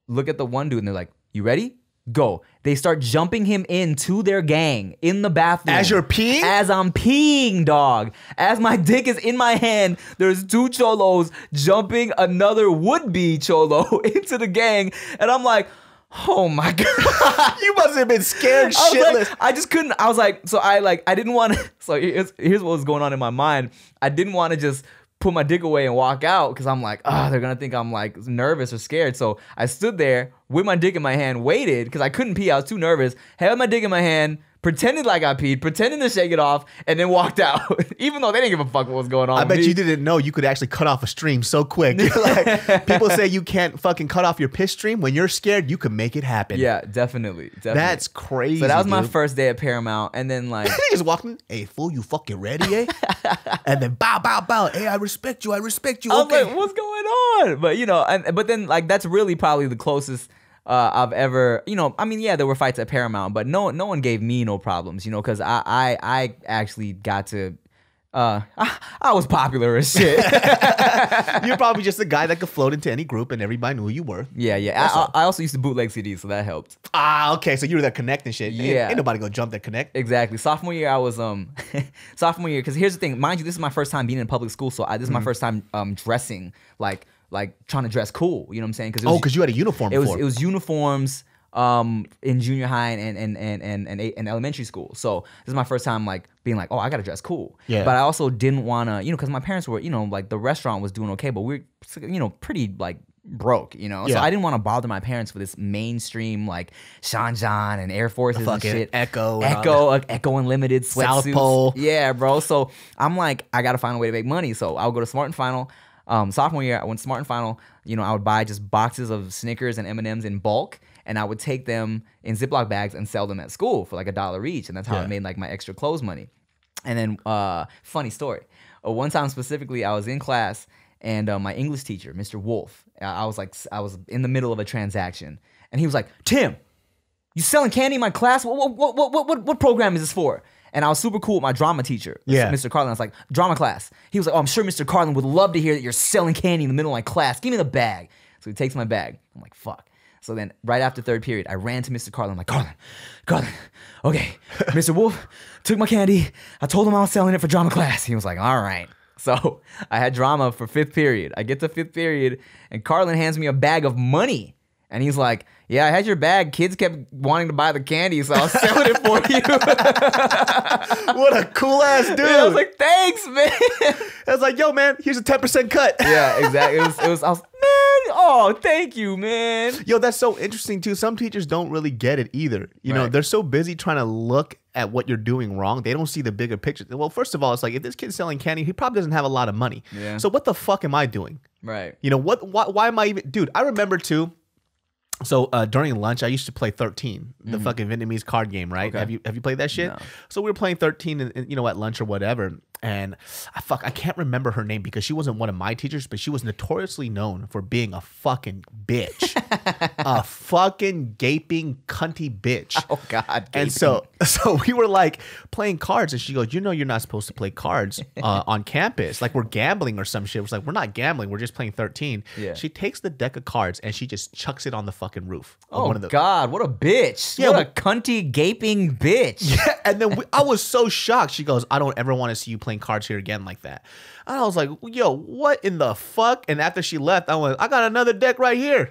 look at the one dude and they're like, you ready? Go. They start jumping him into their gang in the bathroom. As you're peeing? As I'm peeing, dog. As my dick is in my hand, there's 2 cholos jumping another would-be cholo into the gang. And I'm like, oh my God. You must have been scared shitless. I just couldn't. I was like, so I didn't want to. So here's what was going on in my mind. I didn't want to just put my dick away and walk out because I'm like, they're going to think I'm like nervous or scared. So I stood there with my dick in my hand, waited because I couldn't pee. I was too nervous. Held my dick in my hand, pretended like I peed, pretended to shake it off, and then walked out. Even though they didn't give a fuck what was going on. I bet you didn't know you could actually cut off a stream so quick. Like, people say you can't fucking cut off your piss stream. When you're scared, you can make it happen. Yeah, definitely. That's crazy. So that was my first day at Paramount, and then like they just walked in, hey fool, you fucking ready, eh? And then bow, bow, bow. Hey, I respect you. I respect you. I was okay. like, what's going on? But but then like that's really probably the closest I've ever, I mean, yeah, there were fights at Paramount, but no one gave me no problems, because I actually got to, I was popular as shit. You're probably just a guy that could float into any group and everybody knew who you were. Yeah. I also used to bootleg CDs, so that helped. Okay, so you were that Connect and shit. Yeah. Ain't nobody gonna jump that Connect. Exactly. Sophomore year, I was, sophomore year, because here's the thing, mind you, this is my first time being in public school, so this is my first time dressing, like trying to dress cool, you know what I'm saying? Because you had a uniform before. It was uniforms in junior high and elementary school. So this is my first time like being like, oh, I gotta dress cool. Yeah. But I also didn't wanna, because my parents were, like the restaurant was doing okay, but we were, pretty like broke, So Yeah. I didn't want to bother my parents for this mainstream like Sean John and Air Forces and shit. Echo Unlimited sweatsuits. South Pole. Yeah, bro. So I'm like, I gotta find a way to make money. So I'll go to Smart and Final. Sophomore year, I went to Smart and Final. I would buy just boxes of Snickers and M&Ms in bulk, and I would take them in Ziploc bags and sell them at school for like $1 each, and that's how I made like my extra clothes money. And then, funny story. One time specifically, I was in class, and my English teacher, Mr. Wolf, I was in the middle of a transaction, and he was like, "Tim, you selling candy in my class? What program is this for?" And I was super cool with my drama teacher, Mr. Carlin. I was like, drama class. He was like, oh, I'm sure Mr. Carlin would love to hear that you're selling candy in the middle of my class. Give me the bag. So he takes my bag. I'm like, fuck. So then right after 3rd period, I ran to Mr. Carlin. I'm like, Carlin, okay. Mr. Wolf took my candy. I told him I was selling it for drama class. He was like, all right. So I had drama for 5th period. I get to 5th period, and Carlin hands me a bag of money. And he's like, yeah, I had your bag. Kids kept wanting to buy the candy, so I was selling it for you. What a cool ass dude. Yeah, I was like, thanks, man. I was like, yo, man, here's a 10% cut. Yeah, exactly. I was, man, oh, thank you, man. Yo, that's so interesting too. Some teachers don't really get it either. You know, they're so busy trying to look at what you're doing wrong. They don't see the bigger picture. Well, first of all, it's like, if this kid's selling candy, he probably doesn't have a lot of money. Yeah. So what the fuck am I doing? Right. You know, why am I even, dude, I remember too. So during lunch, I used to play 13, the fucking Vietnamese card game, right? Okay. Have you played that shit? No. So we were playing 13, and, you know, at lunch or whatever. And I can't remember her name because she wasn't one of my teachers, but she was notoriously known for being a fucking bitch, a fucking gaping cunty bitch. Oh God. Gaping. And so we were like playing cards, and she goes, "You know, you're not supposed to play cards on campus. Like we're gambling or some shit." It was like, "We're not gambling. We're just playing 13." Yeah. She takes the deck of cards and she just chucks it on the fucking roof. Oh God, what a bitch. Yeah, what a cunty gaping bitch. Yeah, and then I was so shocked. She goes, "I don't ever want to see you playing cards here again like that." And I was like, yo, what in the fuck? And after she left, I went, I got another deck right here.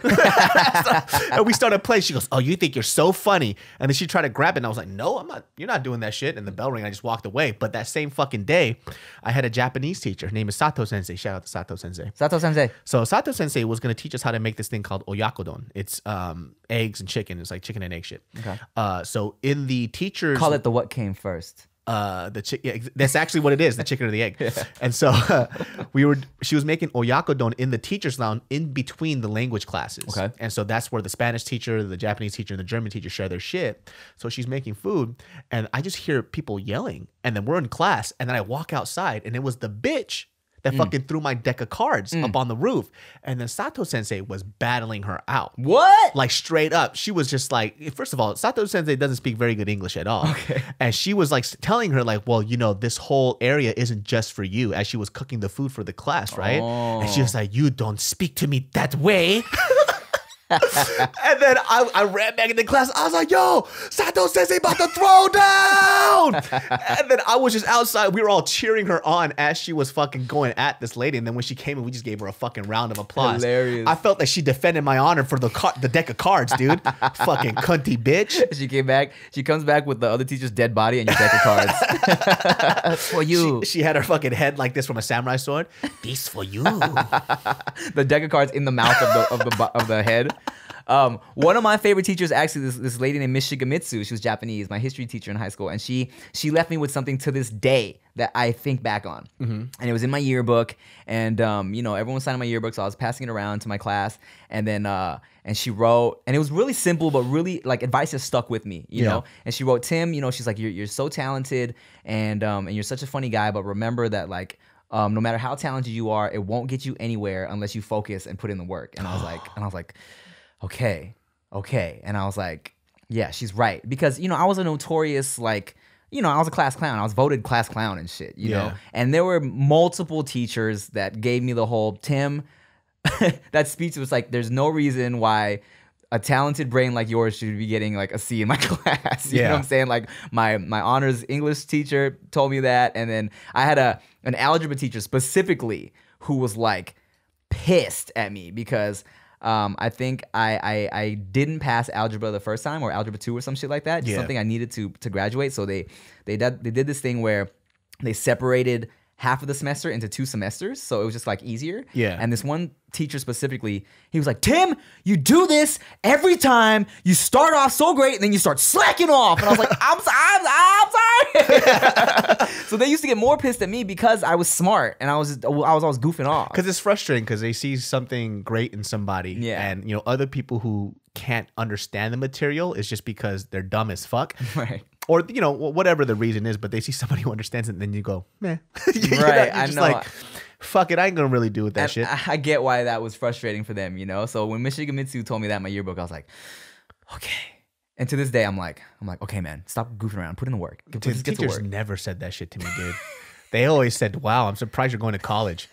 And we started playing. She goes, "Oh, you think you're so funny?" And then she tried to grab it, and I was like, "No, I'm not. You're not doing that shit." And the bell rang. I just walked away. But that same fucking day, I had a Japanese teacher. Her name is Sato Sensei. Shout out to Sato Sensei. Sato Sensei. So Sato Sensei was going to teach us how to make this thing called oyakodon. It's eggs and chicken. It's like chicken and egg shit. Okay. So in the teachers, Call it the what came first. That's actually what it is, the chicken or the egg. Yeah. And so she was making oyakodon in the teacher's lounge in between the language classes. Okay. And so that's where the Spanish teacher, the Japanese teacher, and the German teacher share their shit. So she's making food, and I just hear people yelling, and then we're in class, and then I walk outside, and it was the bitch that fucking threw my deck of cards up on the roof. And then Sato Sensei was battling her out. What? Like straight up. She was just like, first of all, Sato Sensei doesn't speak very good English at all. Okay. And she was like telling her like, well, you know, this whole area isn't just for you, as she was cooking the food for the class, right? Oh. And she was like, you don't speak to me that way. And then I ran back into class. I was like, yo, Sato Sensei about to throw down. And then I was just outside. We were all cheering her on as she was fucking going at this lady. And then when she came in, we just gave her a fucking round of applause. Hilarious. I felt like she defended my honor for the deck of cards, dude. Fucking cunty bitch. She came back. She comes back with the other teacher's dead body and your deck of cards. For you. She had her fucking head like this from a samurai sword. This for you. The deck of cards in the mouth of the head. One of my favorite teachers, actually, this lady named Miss Shigemitsu. She was Japanese, my history teacher in high school, and she left me with something to this day that I think back on. And it was in my yearbook, and you know, everyone was signing my yearbook, so I was passing it around to my class, and then and she wrote, and it was really simple, but really like advice that stuck with me, you know. And she wrote, "Tim, you know, she's like, you're so talented, and you're such a funny guy, but remember that like." No matter how talented you are, it won't get you anywhere unless you focus and put in the work. And I was like, okay. And I was like, yeah, she's right. Because, you know, I was a notorious, like, you know, I was a class clown. I was voted class clown and shit, you know? And there were multiple teachers that gave me the whole, Tim, that speech was like, there's no reason why a talented brain like yours should be getting like a C in my class. You know what I'm saying? Like my honors English teacher told me that. And then I had an algebra teacher specifically who was like pissed at me because I think I didn't pass algebra the first time, or algebra 2 or some shit like that. Just something I needed to graduate. So they did this thing where they separated half of the semester into 2 semesters, so it was just like easier. Yeah. And this one teacher specifically, he was like, Tim, you do this every time. You start off so great, and then you start slacking off. And I was like, I'm sorry. So they used to get more pissed at me because I was smart and I was always goofing off. Because it's frustrating because they see something great in somebody, and you know, other people who can't understand the material is just because they're dumb as fuck. Right. Or, you know, whatever the reason is, but they see somebody who understands it, and then you go, meh. Right, I know. Like, fuck it, I ain't gonna really do with that shit. I get why that was frustrating for them, you know? So when Miss Shigemitsu told me that in my yearbook, I was like, okay. And to this day, I'm like, okay, man, stop goofing around. Put in the work. Teachers never said that shit to me, dude. They always said, wow, I'm surprised you're going to college.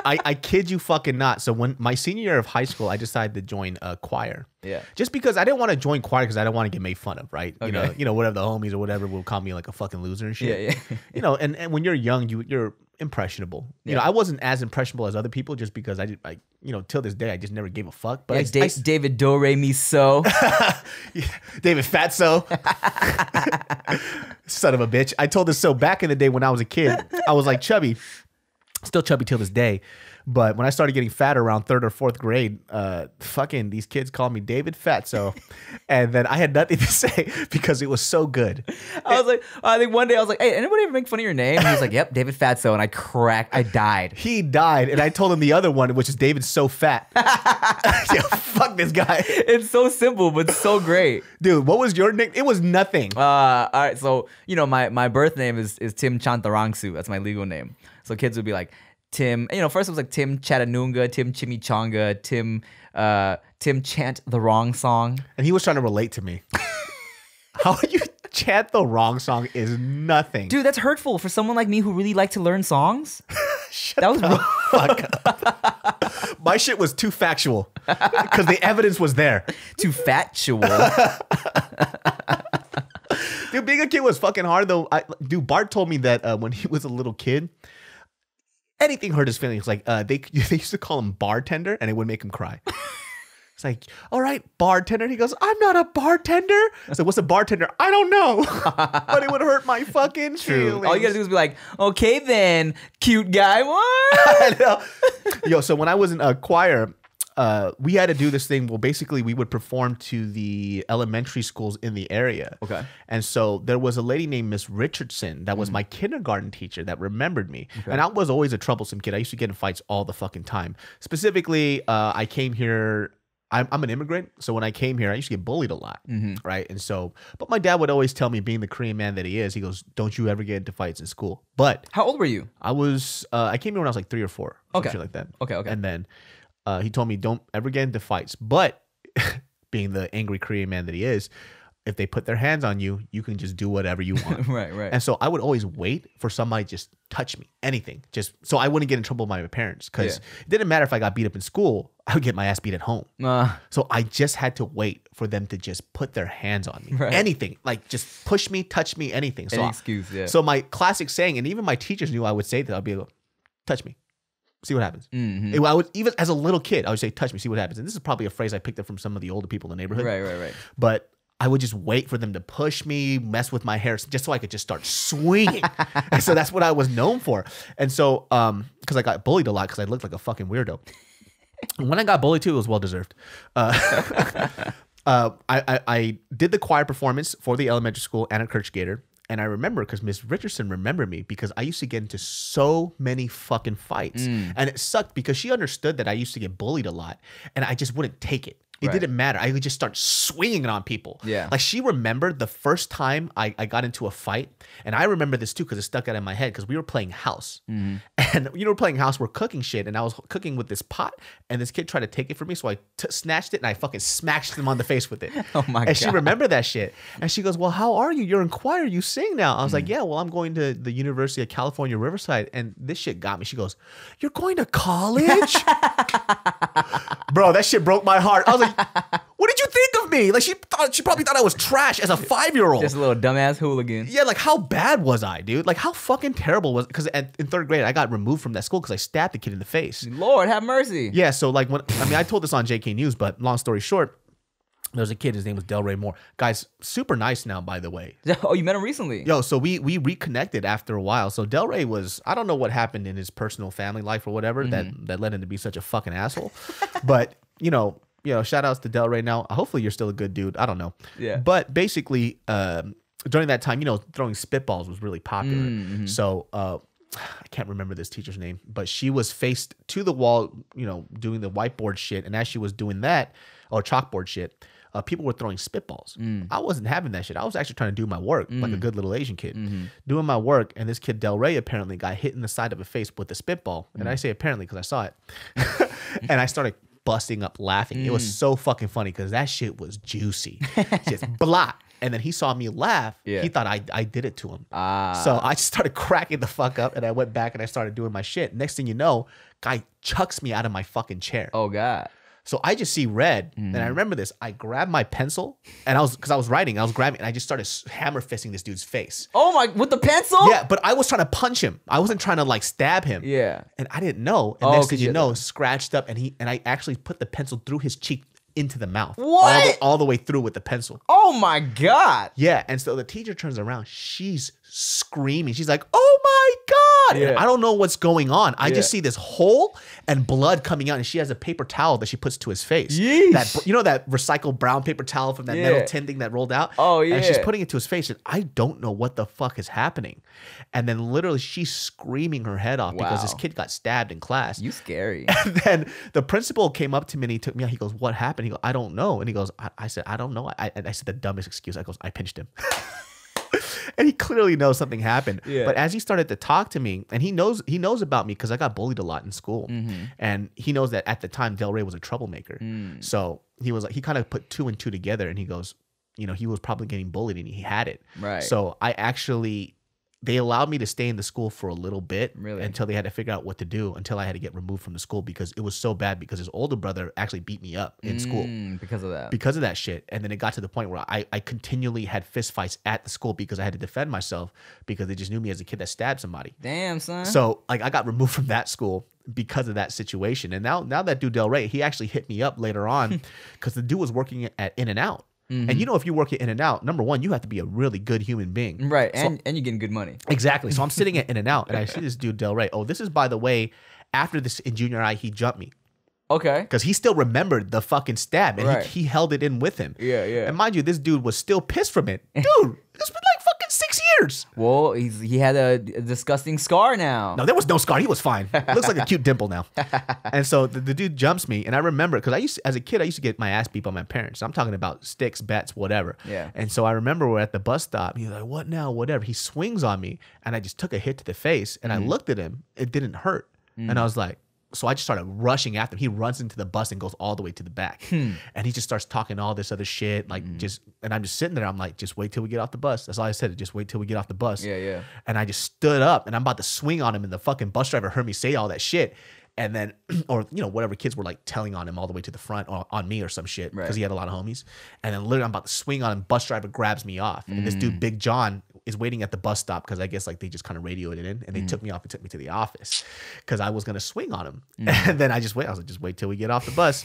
I kid you fucking not. So when my senior year of high school, I decided to join a choir. Yeah. Just because I didn't want to join choir because I didn't want to get made fun of, right? Okay. You know, whatever the homies or whatever will call me like a fucking loser and shit. Yeah, yeah. You know, and when you're young, you're impressionable. You know, I wasn't as impressionable as other people just because I you know, till this day I just never gave a fuck. But David Do Re Mi So. David Fatso. Son of a bitch. I told this so back in the day when I was a kid, I was like chubby. Still chubby till this day. But when I started getting fat around 3rd or 4th grade, fucking these kids called me David Fatso. And then I had nothing to say because it was so good. I was like, I think one day I was like, hey, anybody ever make fun of your name? And he was like, yep, David Fatso. And I died. He died. And I told him the other one, which is David So Fat. Yeah, fuck this guy. It's so simple, but so great. Dude, what was your nickname? It was nothing. All right, so, you know, my birth name is Tim Chantarangsu. That's my legal name. So kids would be like, Tim, you know, first it was like Tim Chattanooga, Tim Chimichanga, Tim Chant the Wrong Song. And he was trying to relate to me. How you chant the wrong song is nothing. Dude, that's hurtful for someone like me who really liked to learn songs. That was fuck up. My shit was too factual because the evidence was there. Too factual. Dude, being a kid was fucking hard though. Dude, Bart told me that when he was a little kid, anything hurt his feelings. Like they used to call him bartender, and it would make him cry. It's like, all right, bartender. He goes, I'm not a bartender. I said, what's a bartender? I don't know, but it would hurt my fucking feelings. All you gotta do is be like, okay then, cute guy. What? I know. Yo, so when I was in a choir, we had to do this thing. Well, basically, we would perform to the elementary schools in the area. Okay. And so there was a lady named Miss Richardson that was my kindergarten teacher that remembered me. Okay. And I was always a troublesome kid. I used to get in fights all the fucking time. Specifically, I came here. I'm an immigrant. So when I came here, I used to get bullied a lot. Right. And so, but my dad would always tell me, being the Korean man that he is, he goes, don't you ever get into fights in school. But how old were you? I came here when I was like 3 or 4. Okay. Shit like that. Okay. And then he told me, don't ever get into fights. But being the angry Korean man that he is, if they put their hands on you, you can just do whatever you want. Right. And so I would always wait for somebody to just touch me, anything, just so I wouldn't get in trouble with my parents. Because it didn't matter if I got beat up in school, I would get my ass beat at home. So I just had to wait for them to just put their hands on me. Right. Anything, like just push me, touch me, anything. So any excuse, yeah. So my classic saying, and even my teachers knew I would say that, I'd be like, touch me. See what happens. I would, even as a little kid, I would say, touch me, see what happens. And this is probably a phrase I picked up from some of the older people in the neighborhood. Right. But I would just wait for them to push me, mess with my hair, just so I could just start swinging. And so that's what I was known for. And so, because I got bullied a lot because I looked like a fucking weirdo. And when I got bullied too, it was well-deserved. I did the choir performance for the elementary school and at Kirchgater. And I remember because Miss Richardson remembered me because I used to get into so many fucking fights. And it sucked because she understood that I used to get bullied a lot. And I just wouldn't take it. It didn't matter. I would just start swinging it on people. Yeah. Like she remembered the first time I got into a fight. And I remember this too because it stuck out in my head because we were playing house. And we're playing house, we're cooking shit. And I was cooking with this pot and this kid tried to take it from me. So I snatched it and I fucking smashed him on the face with it. Oh my God. And she remembered that shit. And she goes, well, how are you? You're in choir. You sing now. I was like, yeah, well, I'm going to the University of California, Riverside. And this shit got me. She goes, you're going to college? Bro, that shit broke my heart. I was like, what did you think of me? Like she probably thought I was trash as a 5-year-old. Just a little dumbass hooligan. Yeah, like how bad was I, dude? Like how fucking terrible was? Because in 3rd grade I got removed from that school because I stabbed the kid in the face. Lord have mercy. Yeah, so like I told this on JK News, but long story short, there was a kid. His name was Delray Moore. Guy's super nice now, by the way. Oh, you met him recently? Yo, so we reconnected after a while. So Delray was, I don't know what happened in his personal family life or whatever that led him to be such a fucking asshole. But you know, shout outs to Delray now. Hopefully you're still a good dude. I don't know. Yeah. But basically, during that time, throwing spitballs was really popular. So I can't remember this teacher's name, but she was faced to the wall, doing the whiteboard shit. And as she was doing that, or chalkboard shit, people were throwing spitballs. I wasn't having that shit. I was actually trying to do my work like a good little Asian kid. Doing my work, and this kid Delray apparently got hit in the side of the face with a spitball. And I say apparently because I saw it. And I started busting up laughing. It was so fucking funny because that shit was juicy. Just blah. And then he saw me laugh. Yeah. He thought I did it to him. Ah. So I just started cracking the fuck up, and I went back and I started doing my shit. Next thing you know, guy chucks me out of my fucking chair. Oh God. So I just see red, and I remember this. I grabbed my pencil, and because I was writing, I was grabbing, and I just started hammer fisting this dude's face. Oh my, with the pencil? Yeah, but I was trying to punch him. I wasn't trying to like stab him. Yeah. And I didn't know. And next thing you know, scratched up, and I actually put the pencil through his cheek into the mouth. What? All the way through with the pencil. Oh my God. Yeah, and so the teacher turns around. She's screaming. She's like, "Oh my God!" Yeah. And I don't know what's going on. I just see this hole and blood coming out, and she has a paper towel that she puts to his face. Yeesh. That recycled brown paper towel from that metal tin thing that rolled out. Oh yeah. And she's putting it to his face, and I don't know what the fuck is happening. And then literally she's screaming her head off because this kid got stabbed in class. You scary. And then the principal came up to me and he took me out. He goes, "What happened?" He goes, "I don't know." And he goes, I said, "I don't know." I said the dumbest excuse. I goes, "I pinched him." And he clearly knows something happened. Yeah. But as he started to talk to me, and he knows about me because I got bullied a lot in school. And he knows that at the time Del Rey was a troublemaker. So he was like, he kind of put 2 and 2 together, and he goes, he was probably getting bullied and he had it. Right. So they allowed me to stay in the school for a little bit until they had to figure out what to do, until I had to get removed from the school because it was so bad because his older brother actually beat me up in school. Because of that. Because of that shit. And then it got to the point where I continually had fist fights at the school because I had to defend myself because they just knew me as a kid that stabbed somebody. Damn, son. So like I got removed from that school because of that situation. And now that dude Del Rey, he actually hit me up later on because the dude was working at In-N-Out. And if you work at In-N-Out, number one, you have to be a really good human being. Right. So, and you're getting good money. Exactly. So I'm sitting at In-N-Out and I see this dude Del Rey. Oh, this is, by the way, after this in junior high, he jumped me. Okay. Because he still remembered the fucking stab and he held it in with him. Yeah, yeah. And mind you, this dude was still pissed from it. Dude, it's been like fucking 6 years. Well, he had a disgusting scar now. No, there was no scar. He was fine. Looks like a cute dimple now. And so the dude jumps me. And I remember, because as a kid, I used to get my ass beat by my parents. I'm talking about sticks, bats, whatever. Yeah. And so I remember we're at the bus stop. He's like, "What now? Whatever." He swings on me. And I just took a hit to the face. And I looked at him. It didn't hurt. And I was like, so I just started rushing after him. He runs into the bus and goes all the way to the back. And he just starts talking all this other shit. Like and I'm just sitting there. I'm like, "Just wait till we get off the bus." That's all I said. Just wait till we get off the bus. Yeah, yeah. And I just stood up and I'm about to swing on him. And the fucking bus driver heard me say all that shit. And then, or, whatever kids were like telling on him all the way to the front or on me or some shit. Because he had a lot of homies. And then literally I'm about to swing on him. Bus driver grabs me off. And this dude, Big John, is waiting at the bus stop because I guess like they just kind of radioed it in and they took me off and took me to the office because I was going to swing on him. And then I was like, just wait till we get off the bus.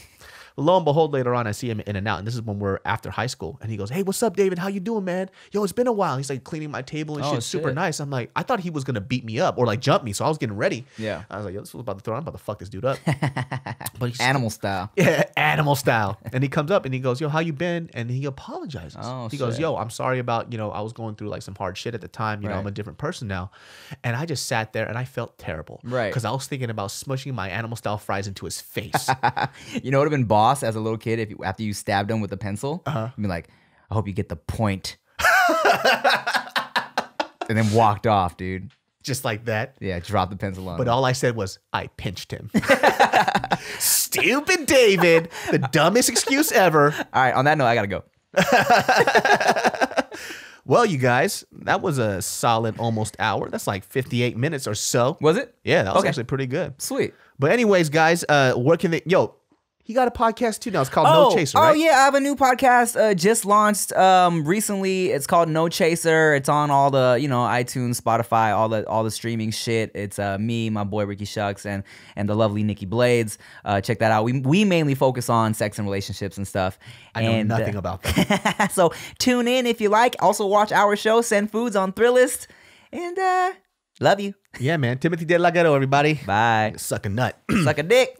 Lo and behold, later on, I see him in and out. And this is when we're after high school. And he goes, "Hey, what's up, David? How you doing, man? Yo, it's been a while." He's like cleaning my table and shit. Super nice. I'm like, I thought he was going to beat me up or like jump me. So I was getting ready. Yeah. I was like, "Yo, this was about to throw. I'm about to fuck this dude up." But he's Animal style. Yeah, animal style. And he comes up and he goes, "Yo, how you been?" And he apologizes. Oh, he goes, "Yo, I'm sorry about, I was going through like some hard shit at the time. I'm a different person now." And I just sat there and I felt terrible. Right. Because I was thinking about smushing my animal style fries into his face. You know what would have been boss as a little kid after you stabbed him with a pencil? You'd be like, "I hope you get the point." And then walked off, dude. Just like that. Yeah, drop the pencil on But him. all I said was, "I pinched him." Stupid David. The dumbest excuse ever. All right, on that note, I gotta go. Well, you guys, that was a solid almost hour. That's like 58 minutes or so. Was it? Yeah, that was actually pretty good. Sweet. But anyways, guys, where can they... Yo, he got a podcast too now. It's called No Chaser, right? Oh, yeah. I have a new podcast just launched recently. It's called No Chaser. It's on all the, iTunes, Spotify, all the streaming shit. It's me, my boy Ricky Shucks, and the lovely Nikki Blades. Check that out. We mainly focus on sex and relationships and stuff. I know nothing about that. So tune in if you like. Also watch our show, Send Foods, on Thrillist. And love you. Yeah, man. Timothy DeLaGhetto, everybody. Bye. Suck a nut. Suck a dick.